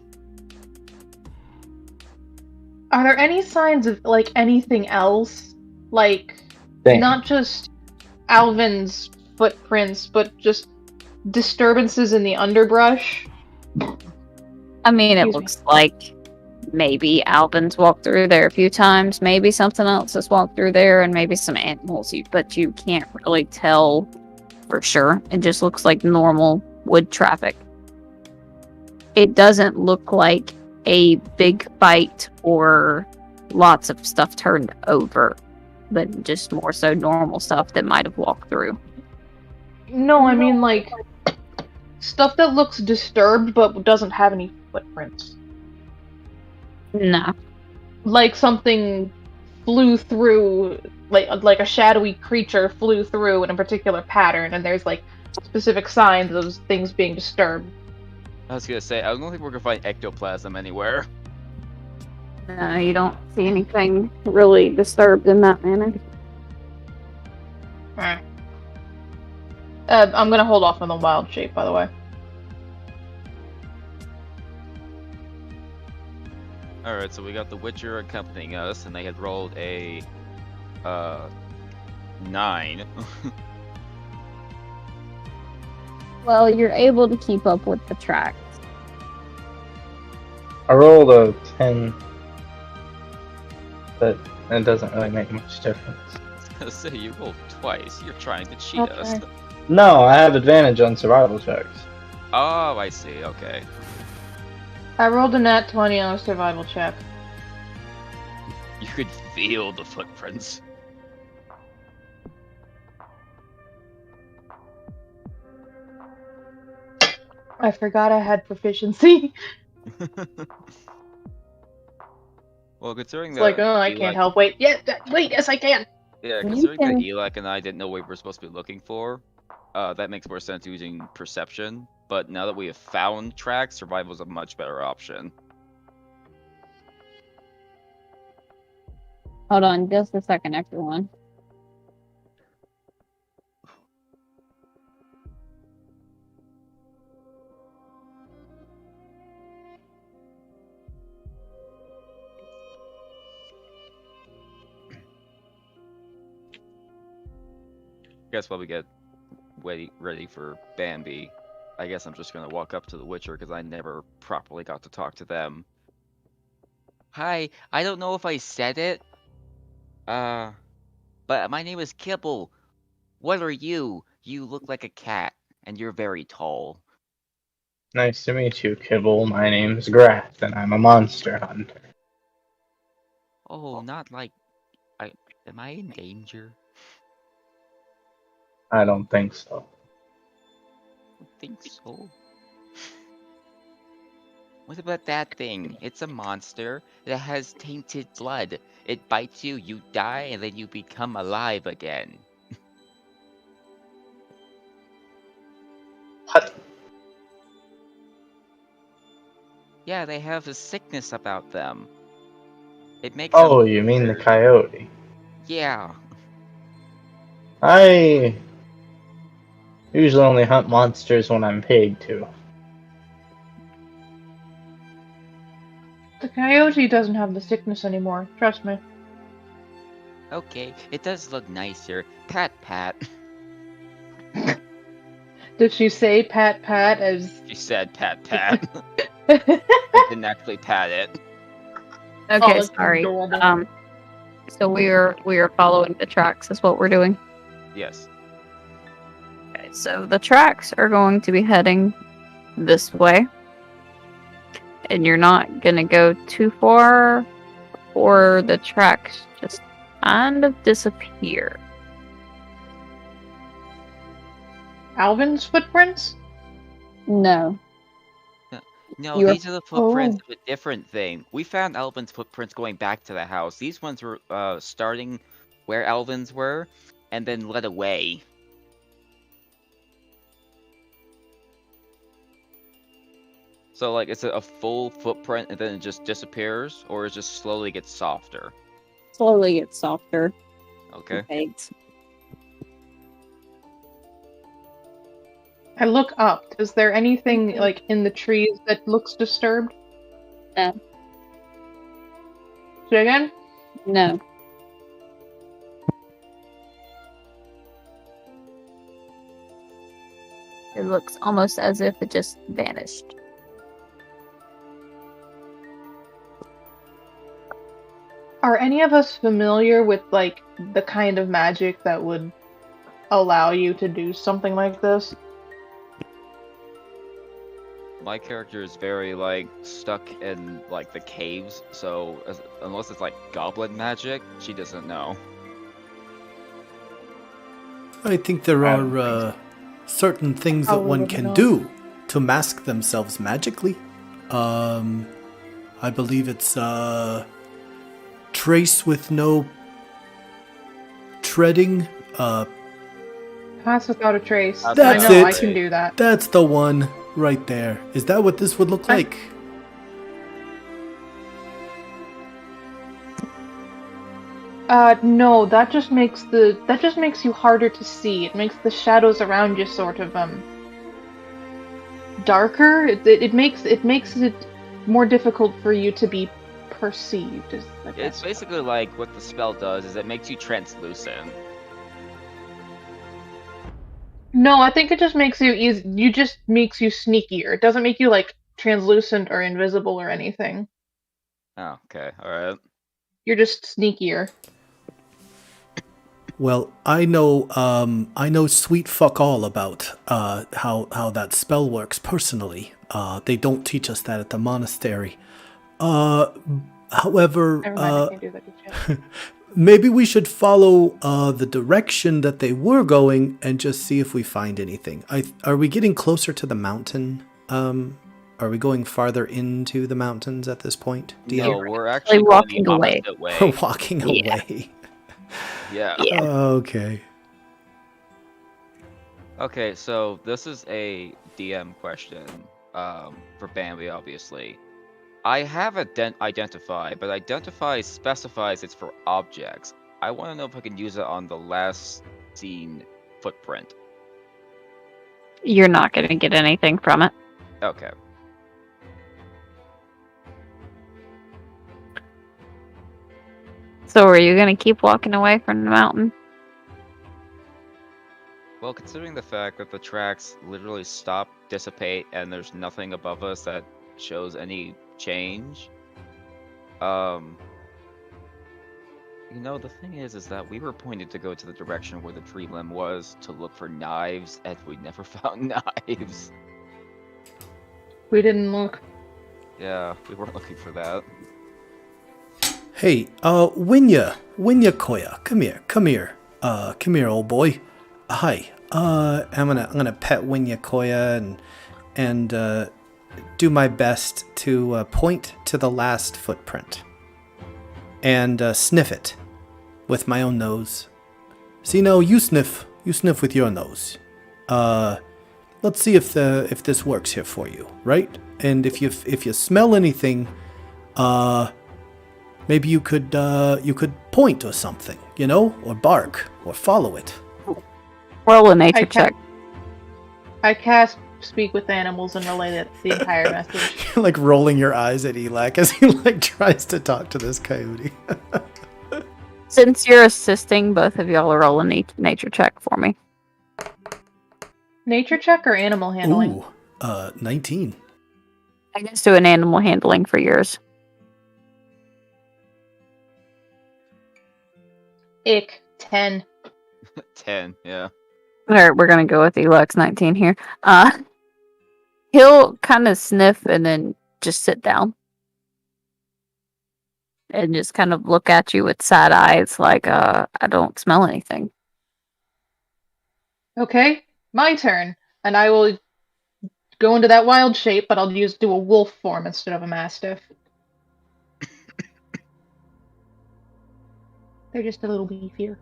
Are there any signs of like anything else? Like Damn. not just Alvin's footprints, but just disturbances in the underbrush? I mean, it Excuse me. looks like maybe Alvin's walked through there a few times. Maybe something else has walked through there, and maybe some animals. But you can't really tell for sure. It just looks like normal wood traffic. It doesn't look like a big fight or lots of stuff turned over, but just more so normal stuff that might have walked through. No, I mean like stuff that looks disturbed but doesn't have any footprints. No. Like something flew through, like a shadowy creature flew through in a particular pattern, and there's like specific signs of things being disturbed. I was gonna say, I don't think we're gonna find ectoplasm anywhere. No, you don't see anything really disturbed in that manner. I'm gonna hold off on the wild shape, by the way. Alright, so we got the Witcher accompanying us, and they had rolled a 9. Well, you're able to keep up with the tracks. I rolled a 10, but it doesn't really make much difference. I was gonna say, you rolled twice. You're trying to cheat us. Okay. No, I have advantage on survival checks. Oh, I see. Okay. I rolled a nat 20 on a survival check. You could feel the footprints. I forgot I had proficiency. Well, considering It's that like, oh, I can't help. Wait, yes, I can. Yeah, You considering can- that Elak and I didn't know what we were supposed to be looking for, that makes more sense using perception. But now that we have found tracks, survival is a much better option. Hold on just a second, everyone. Guess while we get ready for Bambi, I guess I'm just gonna walk up to the Witcher because I never properly got to talk to them. Hi, I don't know if I said it. But my name is Kibble. What are you? You look like a cat, and you're very tall. Nice to meet you, Kibble. My name's Grath, and I'm a monster hunter. Oh, not like... Am I in danger? I don't think so. I think so. What about that thing? It's a monster that has tainted blood. It bites you, you die, and then you become alive again. What? Yeah, they have a sickness about them. It makes Oh, them you mean the weird. coyote? Yeah. I usually only hunt monsters when I'm paid to. The coyote doesn't have the sickness anymore. Trust me. Okay, it does look nicer. Pat pat. Did she say pat pat as? She said pat pat. Oh, I didn't actually pat it. Okay, that's sorry. adorable. So we are following the tracks is what we're doing. Yes. Okay, so the tracks are going to be heading this way. And you're not gonna go too far, or the tracks just kind of disappear. Alvin's footprints? No. No, You're- these are the footprints Oh. of a different thing. We found Alvin's footprints going back to the house. These ones were starting where Alvin's were, and then led away. So, like, is it a full footprint and then it just disappears, or it just slowly gets softer? Slowly gets softer. Okay. Fades. I look up. Is there anything like in the trees that looks disturbed? No. Say again? No. It looks almost as if it just vanished. Are any of us familiar with like the kind of magic that would allow you to do something like this? My character is very, like, stuck in, like, the caves, so unless it's, like, goblin magic, she doesn't know. I think there I don't are certain things that Probably one wouldn't can know. do to mask themselves magically. I believe it's trace with no treading. Pass without a trace. That's I know, it. I can do that. That's the one right there. Is that what this would look I- like? No, that just makes you harder to see. It makes the shadows around you sort of darker. It makes it more difficult for you to be perceived. I It's guess. basically like what the spell does is it makes you translucent. No, I think it just makes you just makes you sneakier. It doesn't make you like translucent or invisible or anything. Oh, okay, alright. You're just sneakier. Well, I know sweet fuck all about how that spell works personally. They don't teach us that at the monastery. However, Never mind, I can't do that just yet. maybe we should follow the direction that they were going and just see if we find anything. Are we getting closer to the mountain? Are we going farther into the mountains at this point? No, we're actually going walking the away. opposite way. We're walking Yeah. away. Yeah. Okay. Okay, so this is a DM question for Bambi, obviously. I have identify, but identify specifies it's for objects. I want to know if I can use it on the last seen footprint. You're not going to get anything from it. Okay. So are you going to keep walking away from the mountain? Well, considering the fact that the tracks literally stop, dissipate, and there's nothing above us that shows any change, you know, the thing is that we were pointed to go to the direction where the tree limb was to look for knives, and we never found knives. We didn't look. Yeah, we weren't looking for that. Hey, Winya Koya, come here, old boy. Hi. I'm gonna pet Winya Koya and do my best to point to the last footprint and sniff it with my own nose. See, no, you sniff with your nose. Let's see if this works here for you, right? And if you smell anything, maybe you could point or something, or bark or follow it. Roll a nature I check. I cast Speak with Animals and relay the entire message. You're like rolling your eyes at Elac as he like tries to talk to this coyote. Since you're assisting, both of y'all roll a nature check for me. Nature check or animal handling? Ooh, 19. I guess do an animal handling for yours. Ick. 10. 10, yeah. Alright, we're gonna go with Elux 19 here. He'll kind of sniff and then just sit down. And just kind of look at you with side eyes like, I don't smell anything. Okay, my turn. And I will go into that wild shape, but I'll do a wolf form instead of a mastiff. They're just a little beefier.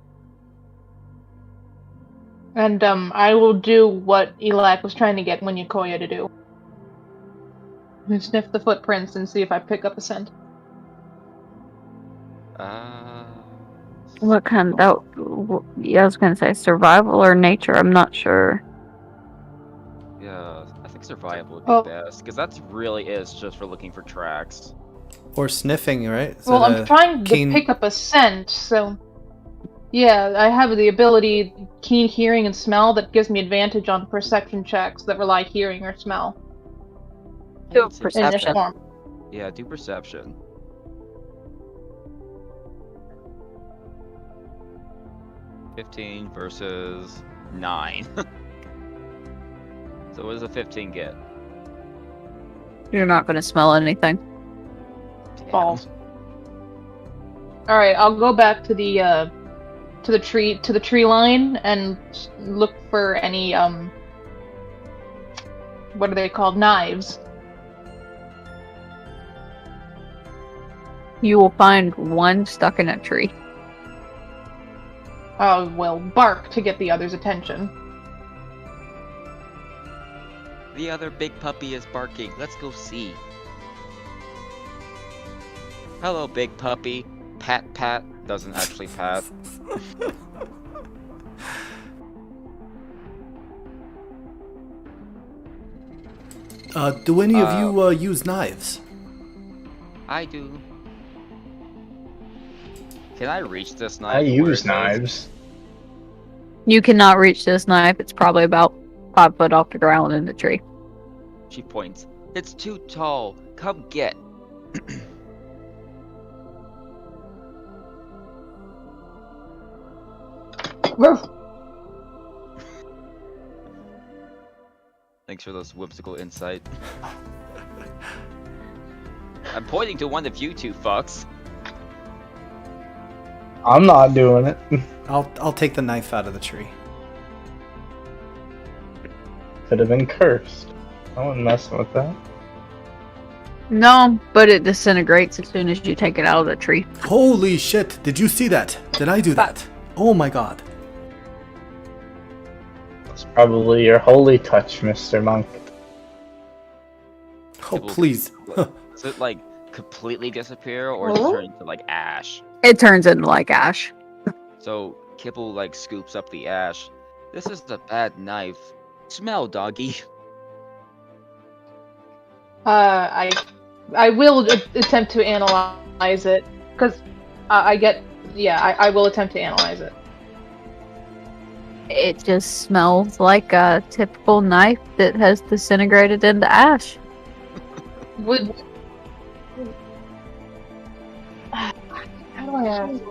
And I will do what Elac was trying to get Munyakoya to do. And sniff the footprints and see if I pick up a scent. What kind of... yeah, I was gonna say survival or nature, I'm not sure. Yeah, I think survival would be best, because that really is just for looking for tracks. Or sniffing, right? Well, I'm trying to pick up a scent, so... Yeah, I have the ability, keen hearing and smell, that gives me advantage on perception checks that rely hearing or smell. Do In this perception. form. Yeah, do perception. 15 versus 9. So what does a 15 get? You're not gonna smell anything. Damn. Balls. Alright, I'll go back to the tree line and look for any what are they called? Knives. You will find one stuck in a tree. Well, bark to get the other's attention. The other big puppy is barking. Let's go see. Hello, big puppy. Pat pat. Doesn't actually pat. Do any of you use knives? I do. Can I reach this knife? I where use it is? knives. You cannot reach this knife. It's probably about 5 foot off the ground in the tree. She points. It's too tall. Come get. Thanks for this whimsical insight. I'm pointing to one of you two fucks. I'm not doing it. I'll take the knife out of the tree. Could have been cursed. I wasn't messing with that. No, but it disintegrates as soon as you take it out of the tree. Holy shit! Did you see that? Did I do that? Oh my god. It's probably your holy touch, Mr. Monk. Oh, please. Does it like completely disappear, or does it turn into like ash? It turns into like ash. So Kibble like scoops up the ash. This is a bad knife. Smell, doggy. I will attempt to analyze it, because I will attempt to analyze it. It just smells like a typical knife that has disintegrated into ash. Would... How do I ask?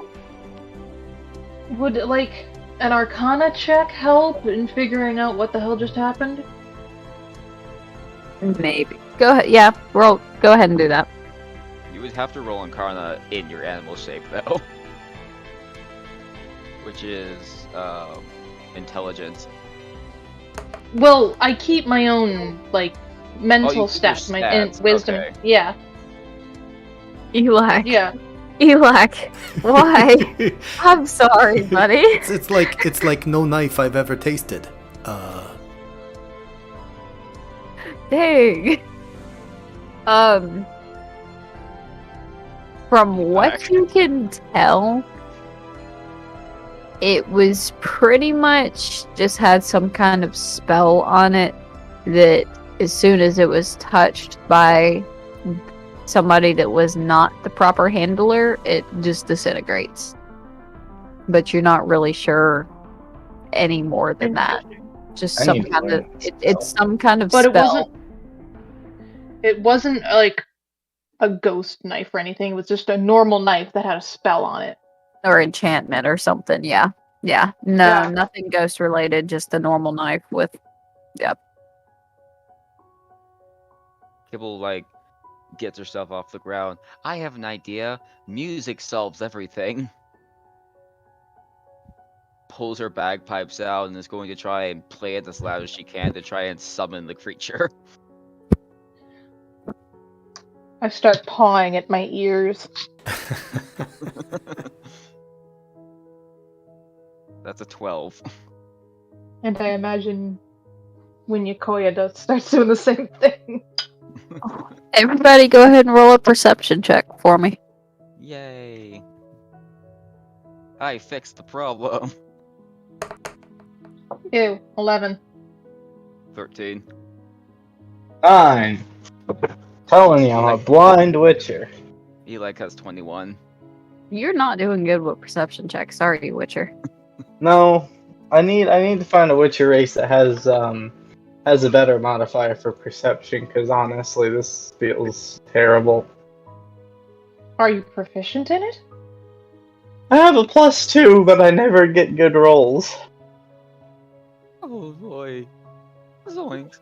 Would, like, an Arcana check help in figuring out what the hell just happened? Maybe. Go ahead. Yeah, go ahead and do that. You would have to roll Incarna in your animal shape though. Which is intelligence. Well, I keep my own, like, mental keep your stats, my stats, wisdom. okay. Yeah, Elak. yeah. Elak. Why? I'm sorry, buddy. It's like no knife I've ever tasted. Dang. From what Back. you can tell, it was pretty much just had some kind of spell on it that as soon as it was touched by somebody that was not the proper handler, it just disintegrates. But you're not really sure any more than that. Just I some need to kind of learn this it's spell. some kind of But spell. it wasn't like a ghost knife or anything. It was just a normal knife that had a spell on it. Or enchantment or something, yeah. Yeah. No, Yeah. nothing ghost related, just a normal knife with Kibble, like, gets herself off the ground. I have an idea. Music solves everything. Pulls her bagpipes out and is going to try and play it as loud as she can to try and summon the creature. I start pawing at my ears. That's a 12. And I imagine when Yakoya starts doing the same thing. Everybody go ahead and roll a perception check for me. Yay. I fixed the problem. Ew, 11. 13. 9. Telling you, I'm a blind witcher. Eli has 21. You're not doing good with perception checks, sorry, Witcher. No, I need to find a witcher race that has a better modifier for perception. Because honestly, this feels terrible. Are you proficient in it? I have a +2, but I never get good rolls. Oh boy. Zoinks.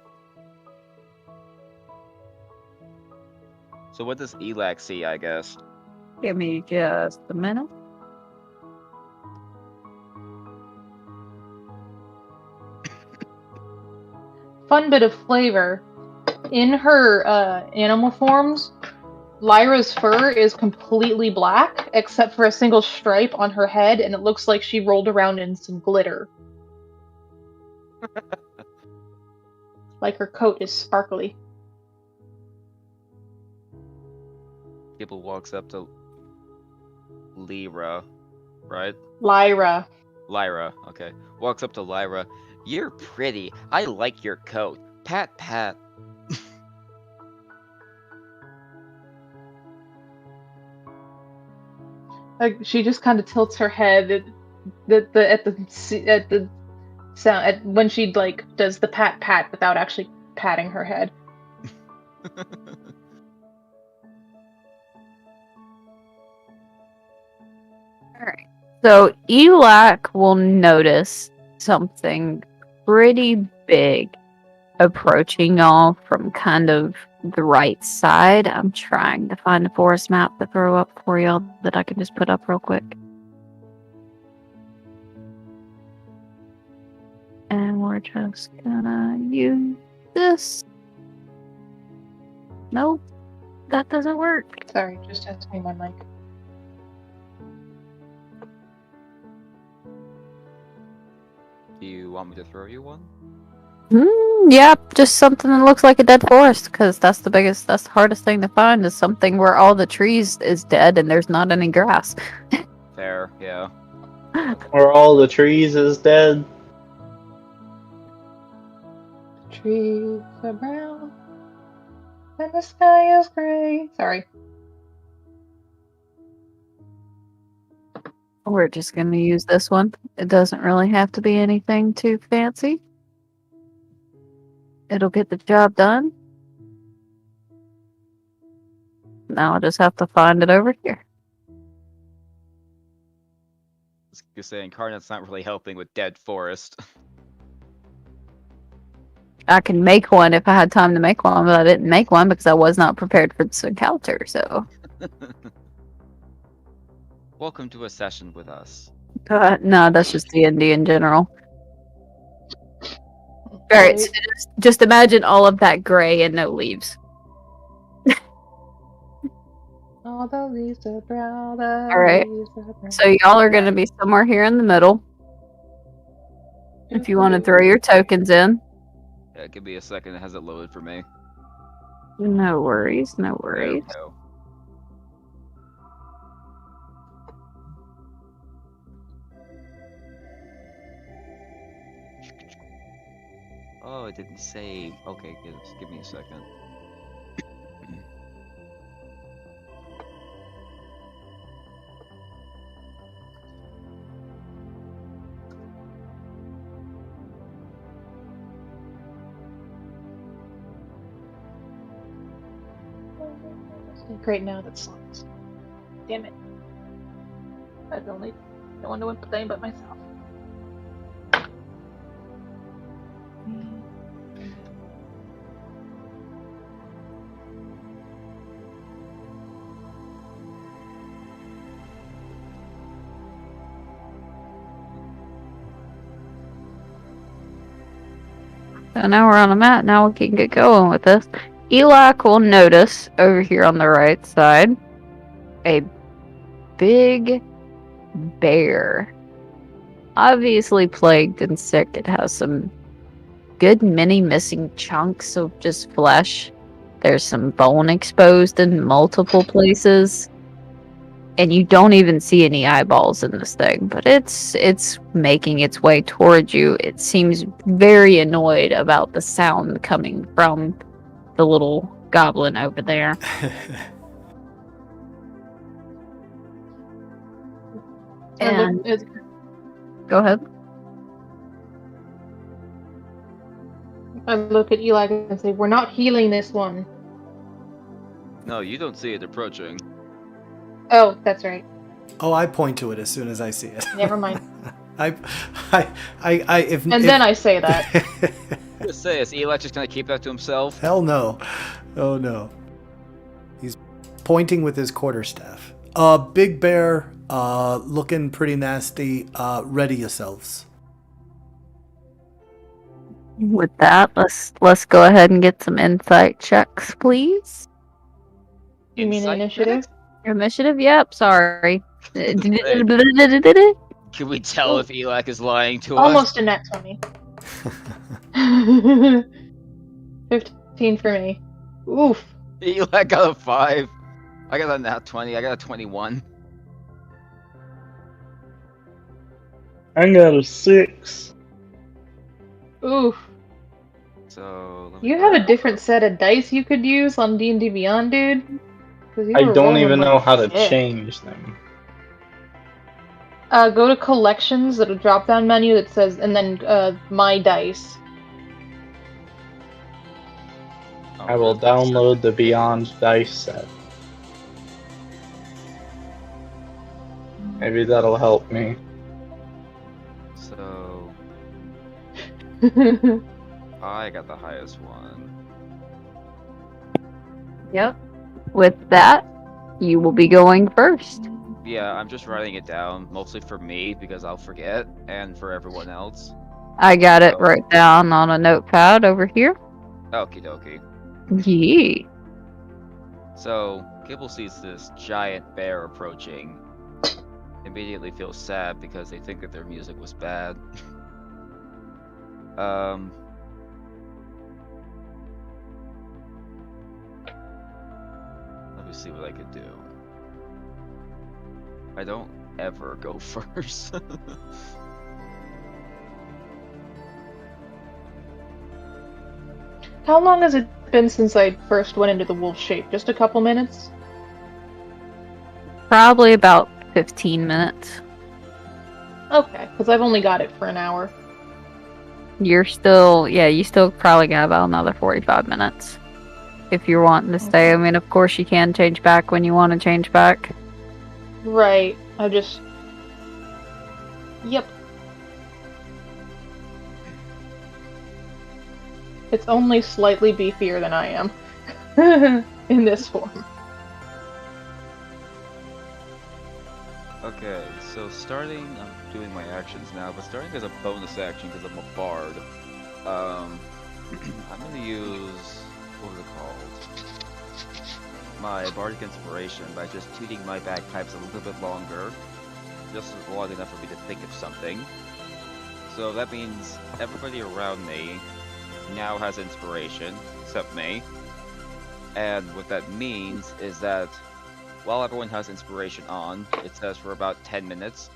So what does Elac see, I guess? Give me just a minute. Fun bit of flavor. In her animal forms, Lyra's fur is completely black, except for a single stripe on her head, and it looks like she rolled around in some glitter. Like her coat is sparkly. Kibble walks up to Lyra, right? Lyra. Lyra, okay. Walks up to Lyra. You're pretty. I like your coat. Pat, pat. Like she just kind of tilts her head at the sound when she like does the pat pat without actually patting her head. Alright. So Elac will notice something pretty big approaching y'all from kind of the right side. I'm trying to find a forest map to throw up for y'all that I can just put up real quick. And we're just gonna use this. Nope, that doesn't work. Sorry, just has to be my mic. Do you want me to throw you one? Yep, just something that looks like a dead forest, because that's the hardest thing to find is something where all the trees is dead and there's not any grass. Fair, yeah. Or all the trees is dead. Trees are brown and the sky is gray. Sorry. We're just gonna use this one. It doesn't really have to be anything too fancy. It'll get the job done. Now I just have to find it over here. You're saying Incarnate's not really helping with dead forest. I can make one if I had time to make one, but I didn't make one because I was not prepared for this encounter, so. Welcome to a session with us. No, that's just D&D in general. Alright, Right. so just imagine all of that gray and no leaves. All the leaves are brown. The Alright. leaves are brown. So y'all are gonna be somewhere here in the middle. If you want to throw your tokens in. Yeah, give me a second. It hasn't loaded for me. No worries, no There we worries. go. Oh, it didn't save. Okay, give me a second. Great, now that's slots. Damn it. I've only no one to input anything but myself. So now we're on a map. Now we can get going with this. Elac will notice over here on the right side a big bear. Obviously plagued and sick. It has some good many missing chunks of just flesh. There's some bone exposed in multiple places. And you don't even see any eyeballs in this thing, but it's making its way towards you. It seems very annoyed about the sound coming from the little goblin over there. And go ahead. I look at Eli and say, "We're not healing this one." No, you don't see it approaching. Oh, that's right. Oh, I point to it as soon as I see it. Never mind. If Then I say that. Just say, is Eli just gonna keep that to himself? Hell no. Oh no. He's pointing with his quarterstaff. Big bear, looking pretty nasty. Ready yourselves. With that, let's go ahead and get some insight checks, please. You mean Insight initiative? check? Initiative? Yep, sorry. Can we tell if Eli is lying to us? Almost a net 20. 15 for me. Oof. Eli got a 5. I got a nat 20. I got a 21. I got a 6. Oof. So let me You go have a back. different set of dice you could use on D&D Beyond, dude. 'Cause you I were don't rolling even like know how to shit. change them. Go to collections, there's a drop down menu that says, and then my dice. I will download the Beyond Dice set. Maybe that'll help me. So I got the highest one. Yep. With that, you will be going first. Yeah, I'm just writing it down, mostly for me because I'll forget, and for everyone else. I got it right down on a notepad over here. Okie dokie. Yee. So Kibble sees this giant bear approaching. Immediately feels sad because they think that their music was bad. Let me see what I could do. I don't ever go first. How long has it been since I first went into the wolf shape? Just a couple minutes? Probably about 15 minutes. Okay, because I've only got it for an hour. You still probably got about another 45 minutes. If you're wanting to stay. I mean, of course you can change back when you want to change back. Right, Yep. It's only slightly beefier than I am. In this form. Okay, so starting, I'm doing my actions now, but starting as a bonus action because I'm a bard. I'm gonna use, what was it called? My Bardic Inspiration by just tooting my bagpipes a little bit longer. Just long enough for me to think of something. So that means everybody around me now has inspiration, except me. And what that means is that while everyone has inspiration on, it says for about 10 minutes,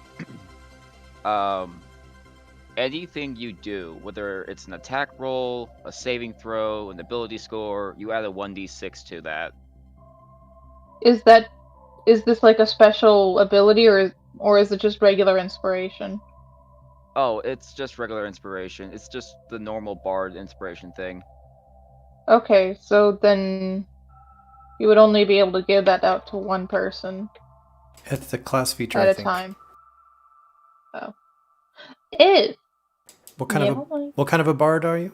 anything you do, whether it's an attack roll, a saving throw, an ability score, you add a 1d6 to that. Is this like a special ability, or is it just regular inspiration? Oh, it's just regular inspiration. It's just the normal bard inspiration thing. Okay, so then you would only be able to give that out to one person It's the class feature, at I a think. time. Oh. It. What kind of a bard are you?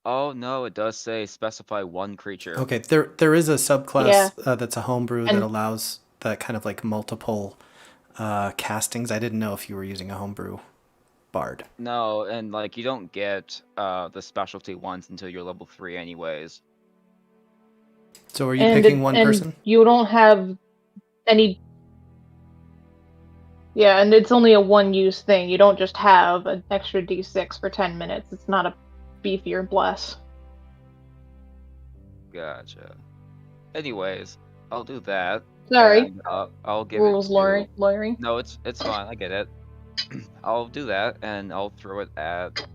Oh no, it does say specify one creature. Okay, there is a subclass that's a homebrew that And- allows that kind of like multiple castings. I didn't know if you were using a homebrew bard. No, and like you don't get the specialty ones until you're level 3 anyways. So are you picking one and person? You don't have any. Yeah, and it's only a one-use thing. You don't just have an extra d6 for 10 minutes. It's not a beefier bless. Gotcha. Anyways, I'll do that. Sorry. And, I'll give Rules it to... lawyering. No, it's fine. I get it. I'll do that, and I'll throw it at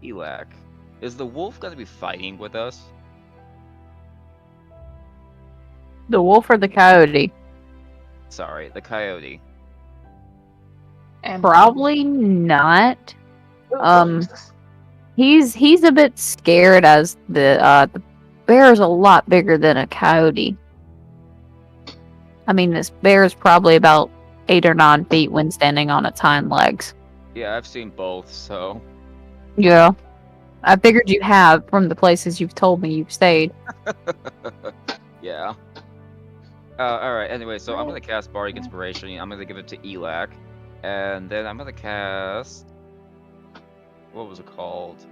Elak. Is the wolf gonna be fighting with us? The wolf or the coyote? Sorry, the coyote. And Probably not. He's a bit scared as the bear is a lot bigger than a coyote. I mean, this bear is probably about 8 or 9 feet when standing on its hind legs. Yeah, I've seen both, so... Yeah. I figured you have from the places you've told me you've stayed. Yeah. Alright, anyway, so I'm gonna cast Bardic Inspiration. I'm gonna give it to Elak. And then I'm gonna cast... What was it called?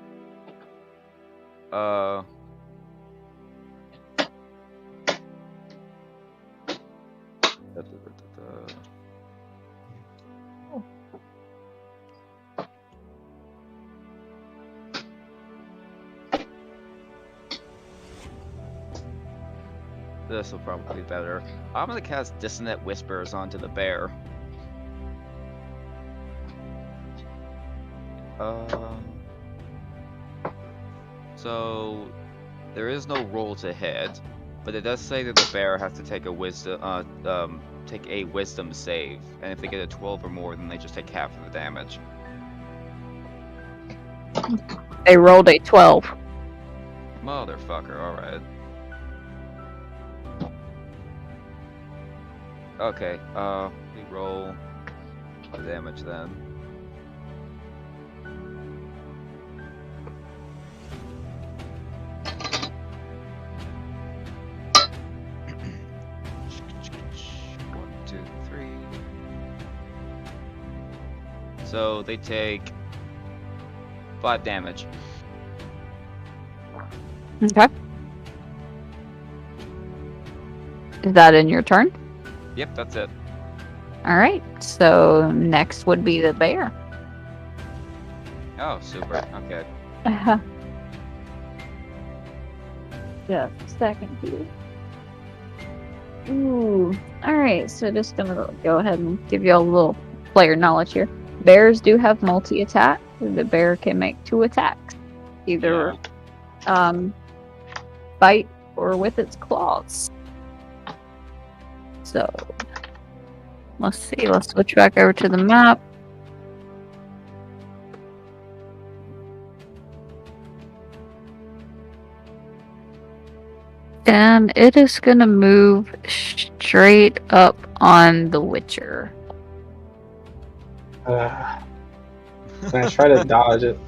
This will probably be better. I'm gonna cast Dissonant Whispers onto the bear. So there is no roll to hit, but it does say that the bear has to take a wisdom save, and if they get a 12 or more, then they just take half of the damage. They rolled a 12. Motherfucker, alright. Okay, we roll the damage then. One, two, three. So they take 5 damage. Okay. Is that in your turn? Yep, that's it. Alright, so next would be the bear. Oh, super. Okay. Just a second here. Ooh. Alright, so just gonna go ahead and give you a little player knowledge here. Bears do have multi-attack. The bear can make 2 attacks. Either bite or with its claws. So let's see, let's switch back over to the map. And it is gonna move straight up on the Witcher. I'm gonna try to dodge it.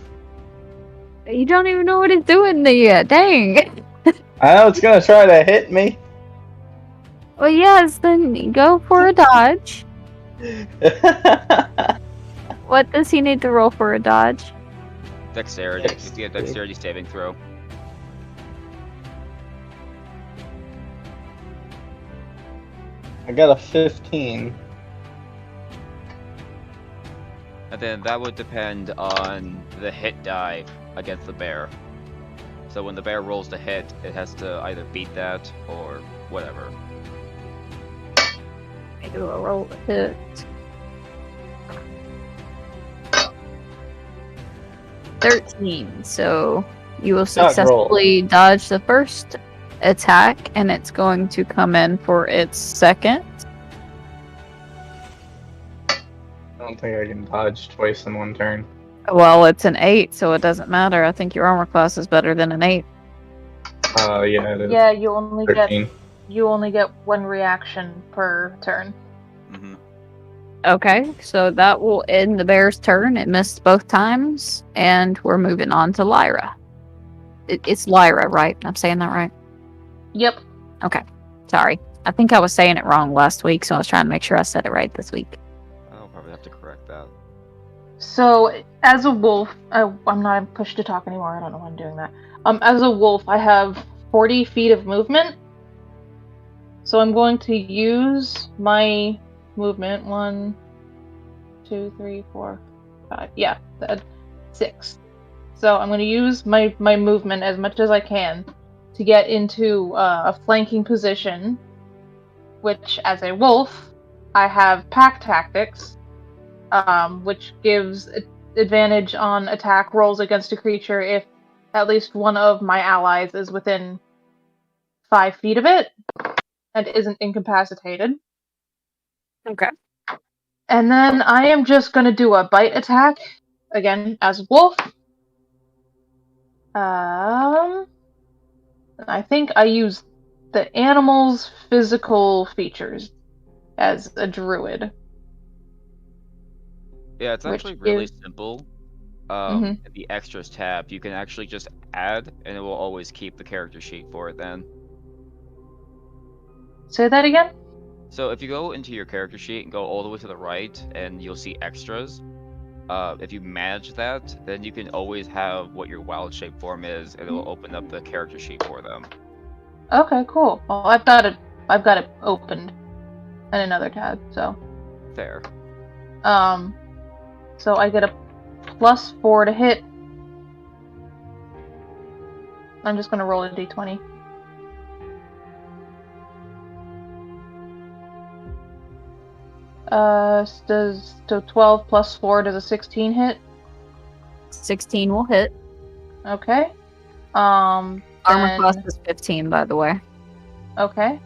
You don't even know what it's doing yet, dang. I know it's gonna try to hit me. Well, yes, then go for a dodge. I What does he need to roll for a dodge? Dexterity. You can get a dexterity saving throw. I got a 15. And then that would depend on the hit die against the bear. So when the bear rolls the hit, it has to either beat that or whatever. I do a roll to hit. $13. So you will successfully dodge the first attack, and it's going to come in for its second. I don't think I can dodge twice in one turn. Well, it's an 8, so it doesn't matter. I think your armor class is better than an 8. Yeah, it is. Yeah, you only 13. get one reaction per turn. Mm-hmm. Okay, so that will end the bear's turn. It missed both times, and we're moving on to Lyra. It's Lyra, right? I'm saying that right? Yep. Okay, sorry. I think I was saying it wrong last week, so I was trying to make sure I said it right this week. I'll probably have to correct that. So, as a wolf, I'm not pushed to talk anymore. I don't know why I'm doing that. As a wolf, I have 40 feet of movement. So I'm going to use my movement. 1, 2, 3, 4, 5. Yeah, 6. So I'm going to use my movement as much as I can to get into a flanking position, which, as a wolf, I have pack tactics, which gives advantage on attack rolls against a creature if at least one of my allies is within 5 feet of it and isn't incapacitated. Okay. And then I am just going to do a bite attack, again, as a wolf. I think I use the animal's physical features as a druid. Yeah, it's actually really simple. In the extras tab, you can actually just add, and it will always keep the character sheet for it then. Say that again? So if you go into your character sheet and go all the way to the right, and you'll see extras. If you manage that, then you can always have what your wild shape form is, and it will open up the character sheet for them. Okay, cool. Well, I've got it opened in another tab, so. Fair. So I get a +4 to hit. I'm just gonna roll a d20. Does 12 plus 4 does a 16 hit? 16 will hit. Okay. Armor class is 15, by the way. Okay.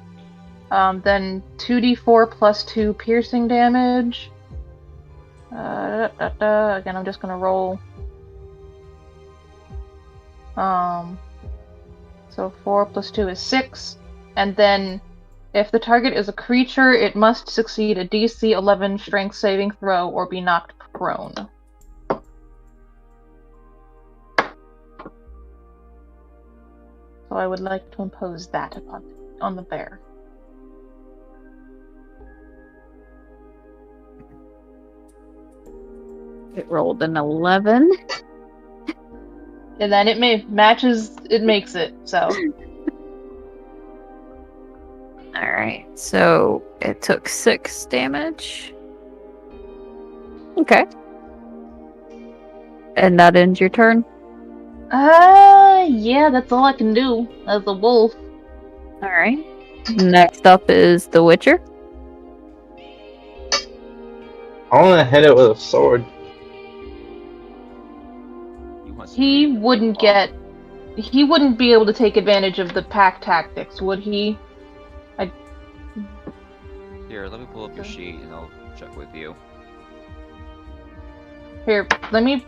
Then 2d4 plus 2 piercing damage. Again, I'm just gonna roll. So 4 plus 2 is 6, and then if the target is a creature, it must succeed a DC 11 strength saving throw or be knocked prone. So I would like to impose that on the bear. It rolled an 11. And then it makes it, so. Alright, so it took 6 damage. Okay. And that ends your turn? Yeah, that's all I can do as a wolf. Alright. Next up is the Witcher. I want to hit it with a sword. He wouldn't be able to take advantage of the pack tactics, would he? Here, let me pull up your sheet and I'll check with you. Here, let me,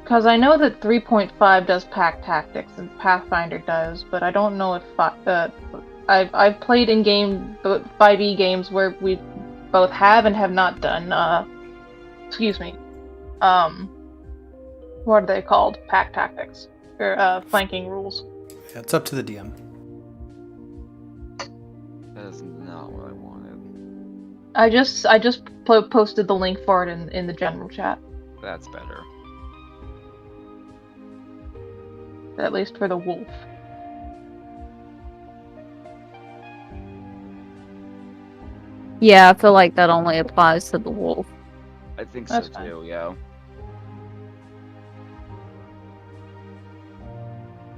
because I know that 3.5 does pack tactics and Pathfinder does, but I don't know if I've played in 5e games where we both have and have not done. Excuse me. What are they called? Pack tactics or flanking rules. Yeah, it's up to the DM. That is not what I wanted. I just posted the link for it in the general chat. That's better. At least for the wolf. Yeah, I feel like that only applies to the wolf. I think That's so fine. too, yeah.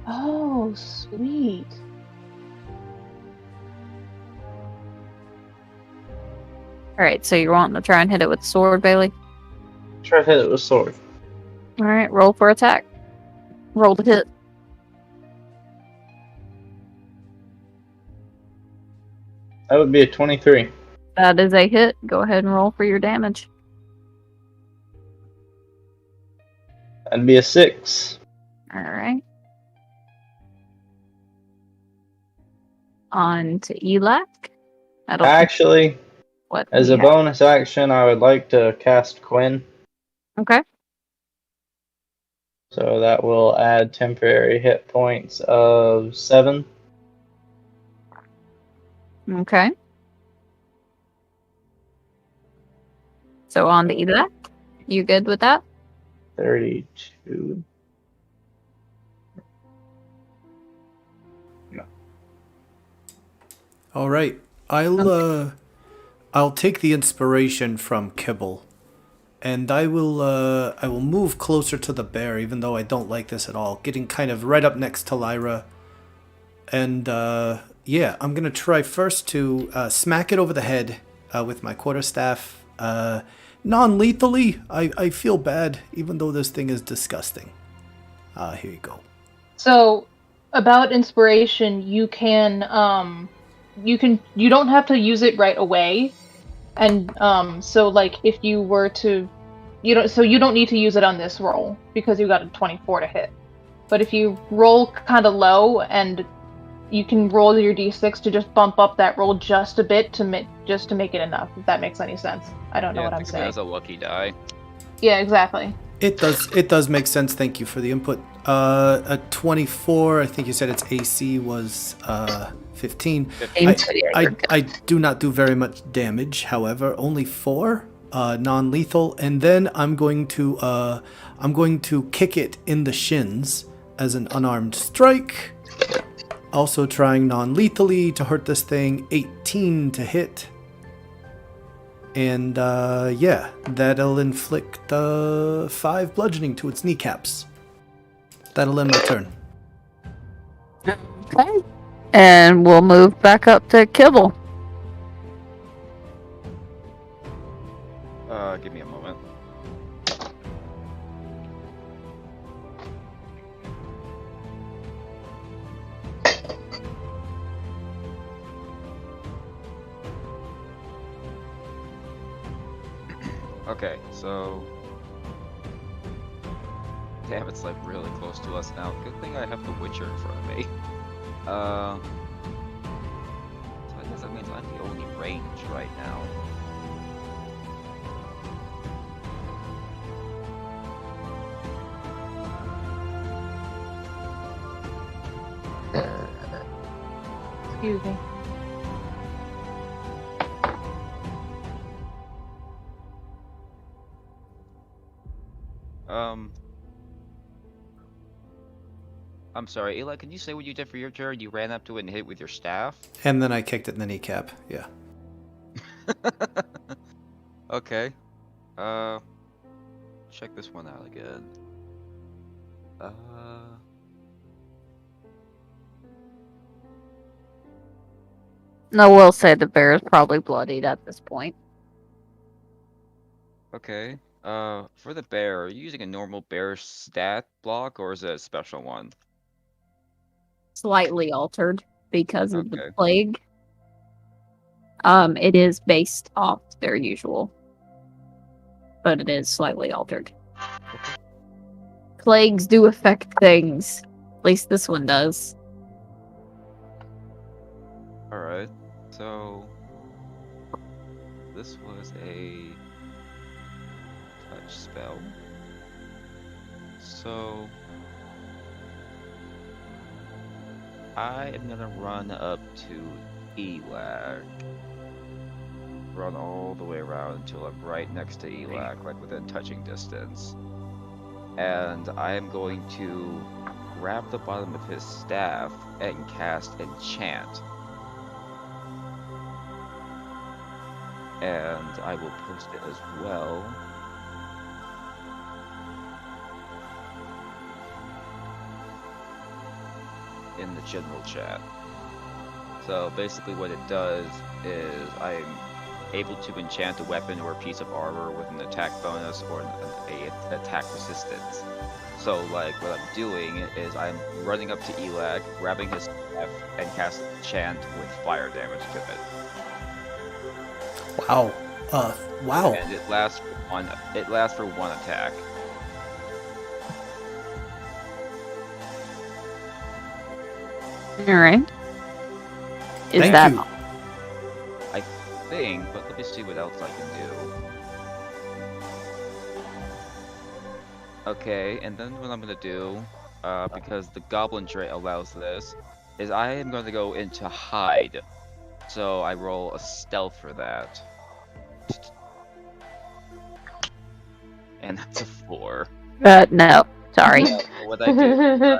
Oh, sweet. Alright, so you're wanting to try and hit it with the sword, Bailey? Try to hit it with sword. Alright, roll for attack. Roll to hit. That would be a 23. That is a hit. Go ahead and roll for your damage. That'd be a 6. Alright. On to Elak. I don't think Actually, what as you a have. bonus action, I would like to cast Quinn. Okay. So that will add temporary hit points of 7. Okay. So on to Elak. You good with that? 32. All right. I'll take the inspiration from Kibble, and I will move closer to the bear, even though I don't like this at all. Getting kind of right up next to Lyra, and yeah, I'm gonna try first to smack it over the head with my quarterstaff, non-lethally. I feel bad, even though this thing is disgusting. Here you go. So, about inspiration, you don't have to use it right away. And so like if you were to you don't need to use it on this roll because you got a 24 to hit. But if you roll kind of low, and you can roll your d6 to just bump up that roll just a bit to make it enough, if that makes any sense. I don't know Yeah, what I'm think of it saying. as a lucky die. Yeah, exactly. It does make sense. Thank you for the input. A 24. I think you said its AC was 15. I do not do very much damage. However, only 4 non-lethal, and then I'm going to kick it in the shins as an unarmed strike. Also trying non-lethally to hurt this thing. 18 to hit. And yeah, that'll inflict 5 bludgeoning to its kneecaps. That'll end my turn. Okay. And we'll move back up to Kibble. Give me a moment. Okay, so... Damn, it's like really close to us now. Good thing I have the Witcher in front of me. So I guess that means I'm the only range right now. Excuse me. I'm sorry, Eli, can you say what you did for your turn? You ran up to it and hit it with your staff? And then I kicked it in the kneecap. Yeah. Okay. Check this one out again. No, we'll say the bear is probably bloodied at this point. Okay. For the bear, are you using a normal bear stat block or is it a special one? Slightly altered because of the Okay. plague. It is based off their usual, but it is slightly altered. Plagues do affect things. At least this one does. Alright. So this was a touch spell. So I am gonna run up to Elak run all the way around until I'm right next to Elak, like within touching distance. And I am going to grab the bottom of his staff and cast Enchant. And I will post it as well. In the general chat. So basically what it does is I'm able to enchant a weapon or a piece of armor with an attack bonus or an attack resistance. So like what I'm doing is I'm running up to Elak, grabbing his staff, and casting enchant with fire damage to it. Wow. Wow. And it lasts for one attack. All right. Is Thank that you. I think, but let me see what else I can do. Okay, and then what I'm gonna do, because the Goblin trait allows this, is I am going to go into hide. So I roll a stealth for that. And that's a 4. no? Sorry. So what I do,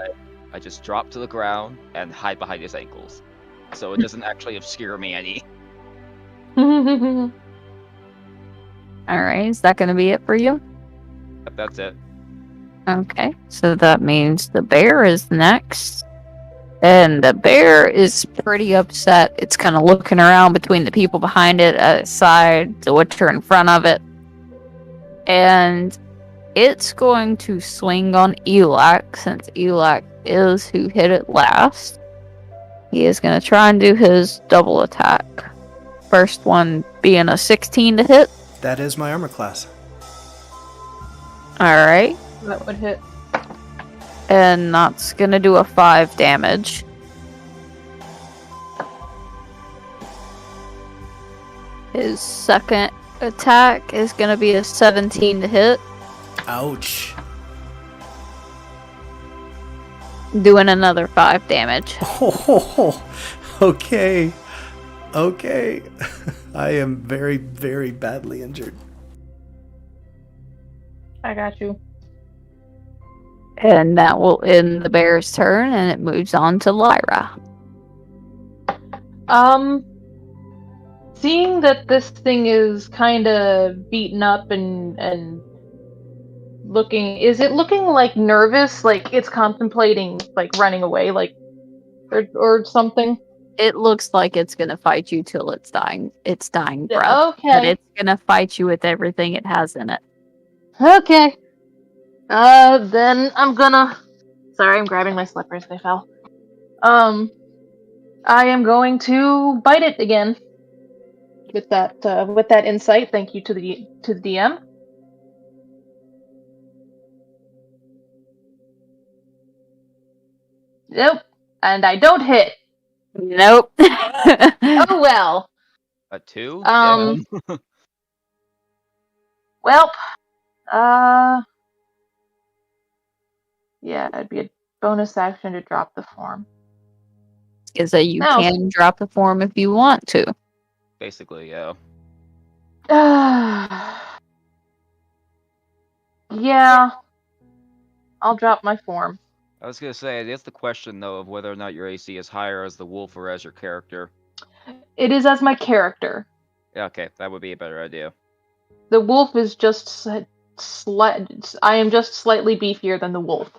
I just drop to the ground and hide behind his ankles. So it doesn't actually obscure me any. All right. Is that going to be it for you? But that's it. Okay. So that means the bear is next. And the bear is pretty upset. It's kind of looking around between the people behind it, side, the Witcher in front of it. And it's going to swing on Elak, since Elak is who hit it last. He is going to try and do his double attack. First one being a 16 to hit. That is my armor class. Alright. That would hit. And that's going to do a 5 damage. His second attack is going to be a 17 to hit. Ouch. Doing another 5 damage. Oh, okay. Okay. I am very, very badly injured. I got you. And that will end the bear's turn, and it moves on to Lyra. Seeing that this thing is kind of beaten up and looking, is it looking like nervous, like it's contemplating like running away, like or something? It looks like it's gonna fight you till its dying breath. Okay. But it's gonna fight you with everything it has in it. Okay. Then I'm gonna. Sorry, I'm grabbing my slippers. They fell. I am going to bite it again. With that insight, thank you to the DM. Nope, and I don't hit. Nope. Oh well. A 2? Um, Damn. Well, yeah, it'd be a bonus action to drop the form. Is that you No. can drop the form if you want to. Basically, yeah. Yeah, I'll drop my form. I was gonna say, that's the question though of whether or not your AC is higher as the wolf or as your character. It is as my character. Yeah, okay, that would be a better idea. The wolf is just I am just slightly beefier than the wolf.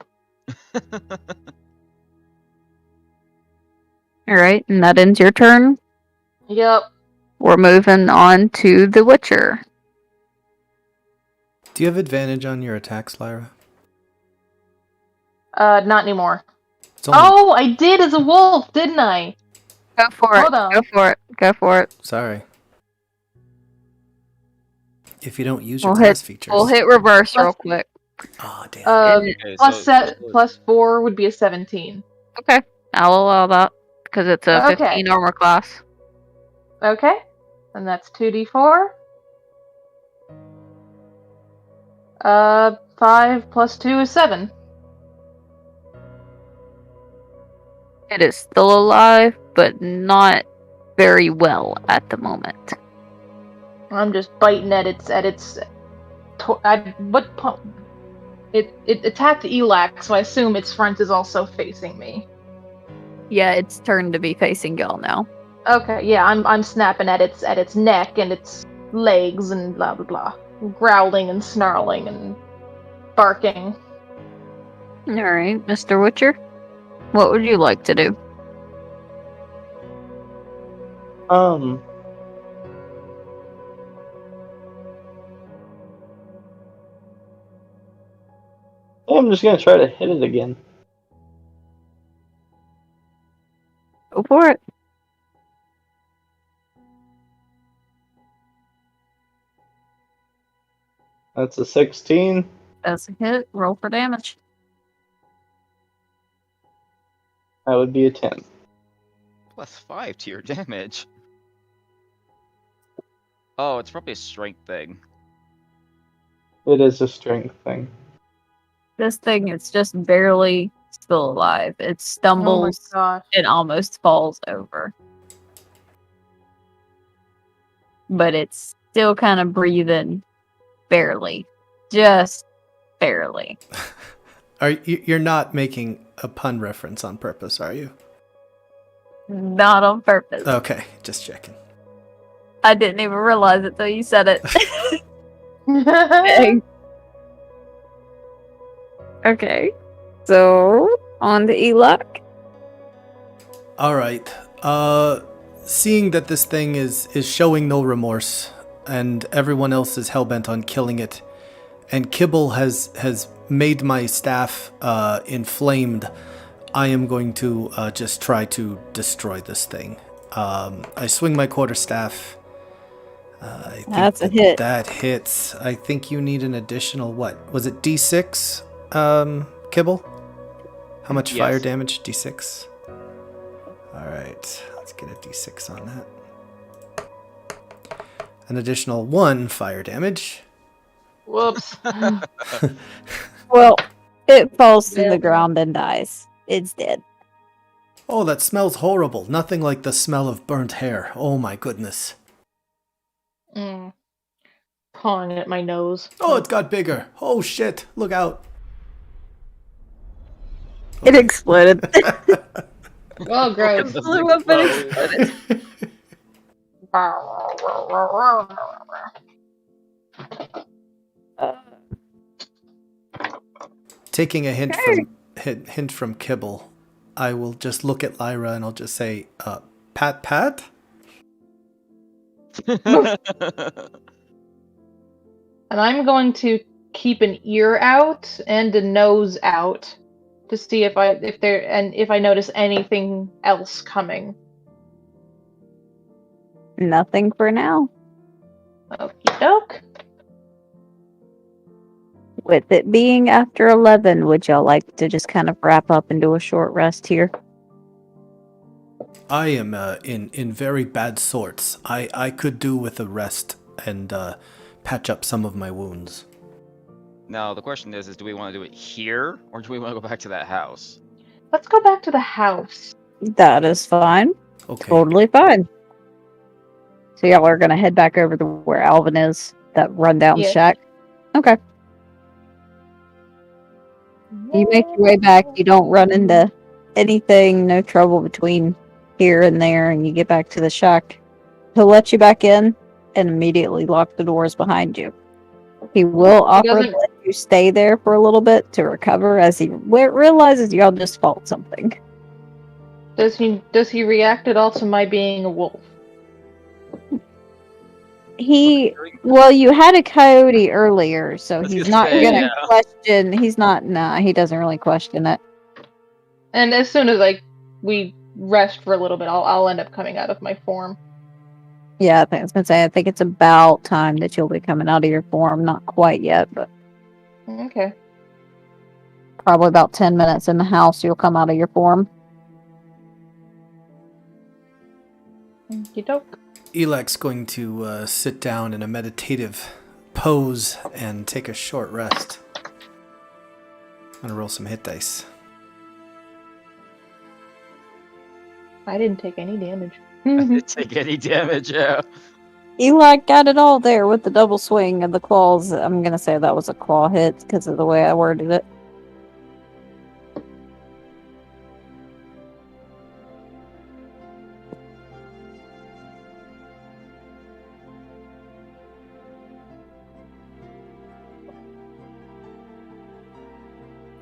Alright, and that ends your turn. Yep. We're moving on to the Witcher. Do you have advantage on your attacks, Lyra? Not anymore. It's only... Oh, I did as a wolf, didn't I? Go for it. Hold on. Go for it. Go for it. Sorry. If you don't use your We'll class hit, features. we'll hit reverse real quick. Oh, damn. Okay, Plus 4 would be a 17. Okay, I'll allow that because it's a Okay. 15 armor class. Okay, and that's 2d4. 5 plus 2 is 7. It is still alive, but not very well at the moment. I'm just biting at its it attacked Elac, so I assume its front is also facing me. Yeah, it's turned to be facing y'all now. Okay, yeah, I'm snapping at its neck and its legs and blah blah blah, growling and snarling and barking. All right, Mr. Witcher, what would you like to do? I'm just gonna try to hit it again. Go for it. That's a 16. That's a hit. Roll for damage. That would be a 10. +5 to your damage. Oh, it's probably a strength thing. It is a strength thing. This thing is just barely still alive. It Oh my stumbles gosh. and almost falls over. But it's still kind of breathing. Barely. Just barely. You're not making a pun reference on purpose, are you? Not on purpose. Okay, just checking. I didn't even realize it till you said it. Okay. Okay. So, on to Elac. All right. Seeing that this thing is showing no remorse, and everyone else is hellbent on killing it, and Kibble has made my staff inflamed, I am going to just try to destroy this thing. I swing my quarterstaff. I think That's a hit. That hits. I think you need an additional, what? Was it D6, Kibble? How much Yes. fire damage? D6? Alright, let's get a D6 on that. An additional 1 fire damage. Whoops. Well, it falls to the ground and dies. It's dead. Oh, that smells horrible. Nothing like the smell of burnt hair. Oh my goodness. Pawing at my nose. Oh, it got bigger. Oh shit, look out. It exploded. Oh, gross. Blew up and exploded. Taking a hint from Kibble, I will just look at Lyra and I'll just say, Pat? And I'm going to keep an ear out and a nose out to see if I notice anything else coming. Nothing for now. Okie doke. With it being after 11, would y'all like to just kind of wrap up and do a short rest here? I am in very bad sorts. I could do with a rest and patch up some of my wounds. Now, the question is do we want to do it here, or do we want to go back to that house? Let's go back to the house. That is fine. Okay. Totally fine. So y'all are gonna head back over to where Alvin is, that rundown Yeah. shack. Okay. You make your way back, you don't run into anything, no trouble between here and there, and you get back to the shack. He'll let you back in and immediately lock the doors behind you. He will offer to doesn't- let you stay there for a little bit to recover as he realizes y'all just fought something. Does he react at all to my being a wolf? Well, you had a coyote earlier, so was he's gonna not say, gonna yeah. question. He doesn't really question it. And as soon as we rest for a little bit, I'll end up coming out of my form. Yeah, I was gonna say, I think it's about time that you'll be coming out of your form. Not quite yet, but Okay. probably about 10 minutes in the house, you'll come out of your form. Okie doke. Elac's going to sit down in a meditative pose and take a short rest. I'm gonna roll some hit dice. I didn't take any damage. I didn't take any damage, yeah. Eli got it all there with the double swing of the claws. I'm gonna say that was a claw hit because of the way I worded it.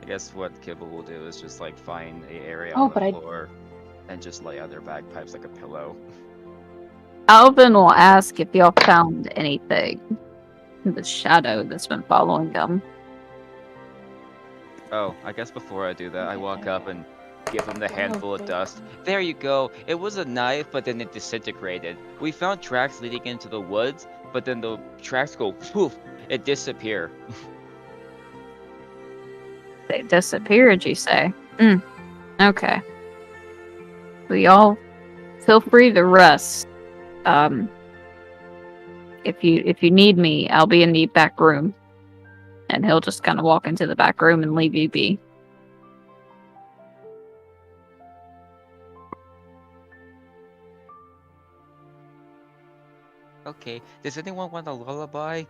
I guess what Kibble will do is just like find a area Oh, on the but I- floor and just lay out their bagpipes like a pillow. Alvin will ask if y'all found anything. The shadow that's been following them. Oh, I guess before I do that, I walk up and give them the handful of dust. There you go. It was a knife, but then it disintegrated. We found tracks leading into the woods, but then the tracks go poof. It disappear. They disappeared, you say? Okay. So y'all feel free to rest. If you need me, I'll be in the back room. And he'll just kind of walk into the back room and leave you be. Okay, does anyone want a lullaby?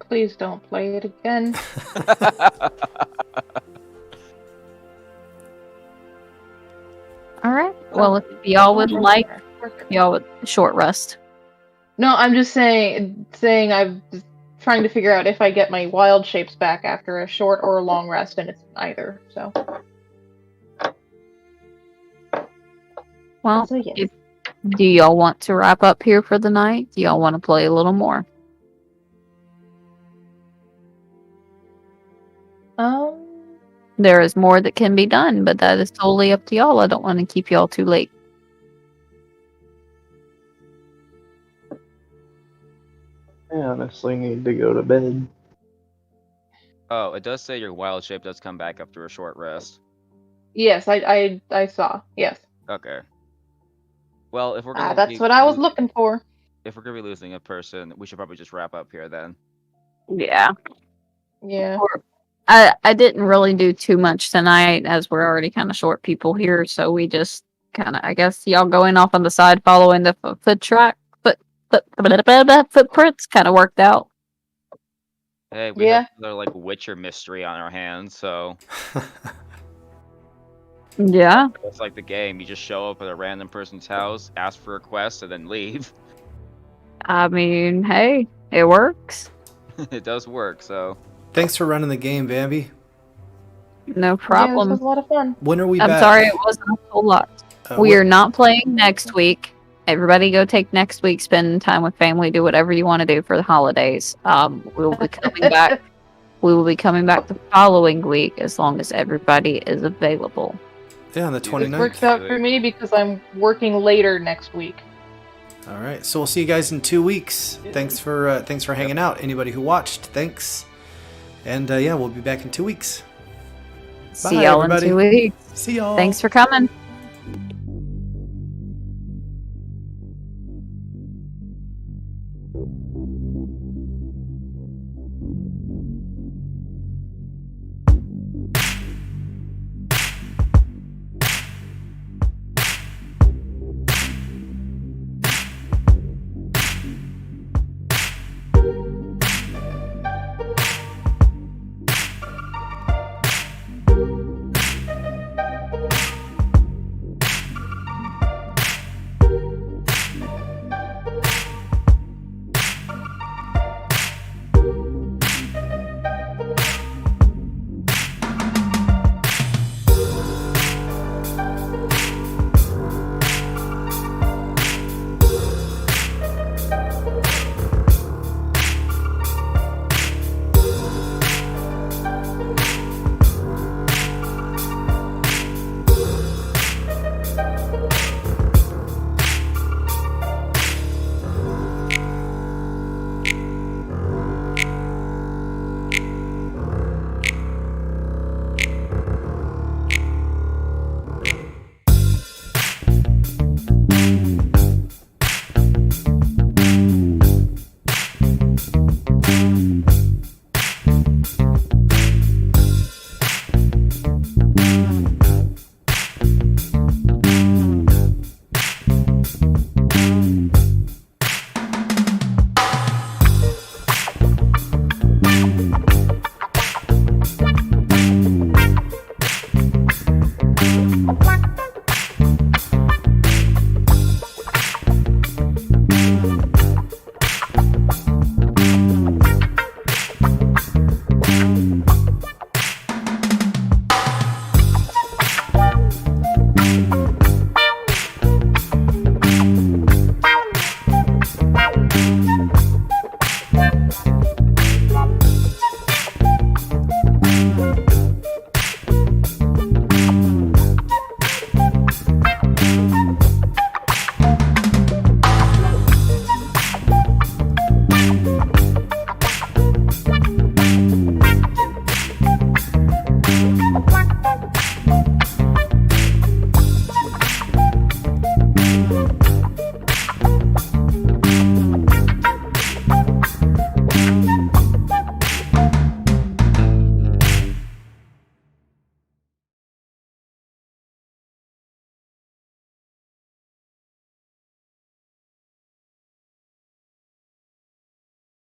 Please don't play it again. Alright. Well, if y'all would like, y'all would short rest. No, I'm just saying I'm trying to figure out if I get my wild shapes back after a short or a long rest, and it's neither. So. Well, So, yes. do y'all want to wrap up here for the night? Do y'all want to play a little more? There is more that can be done, but that is totally up to y'all. I don't want to keep y'all too late. I honestly need to go to bed. Oh, it does say your wild shape does come back after a short rest. Yes, I saw. Yes. Okay. Well, if we're gonna That's be what I was losing- looking for. If we're gonna be losing a person, we should probably just wrap up here then. Yeah. Yeah. I didn't really do too much tonight as we're already kind of short people here, so we just kind of, I guess y'all going off on the side following the footprints kind of worked out. Hey, we Yeah. have another like Witcher mystery on our hands, so Yeah. it's like the game. You just show up at a random person's house, ask for a quest, and then leave. I mean, hey, it works. It does work, so Thanks for running the game, Bambi. No Yeah, this problem. was a lot of fun. When are we I'm back? sorry it wasn't a whole lot. We are not playing next week. Everybody go take next week, spend time with family, do whatever you want to do for the holidays. We will be coming back. We will be coming back the following week as long as everybody is available. Yeah, on the This 29th. This works out for me because I'm working later next week. All right, so we'll see you guys in 2 weeks. Thanks for hanging out. Anybody who watched, thanks. And yeah, we'll be back in 2 weeks. See Bye, y'all everybody. in 2 weeks. See y'all. Thanks for coming.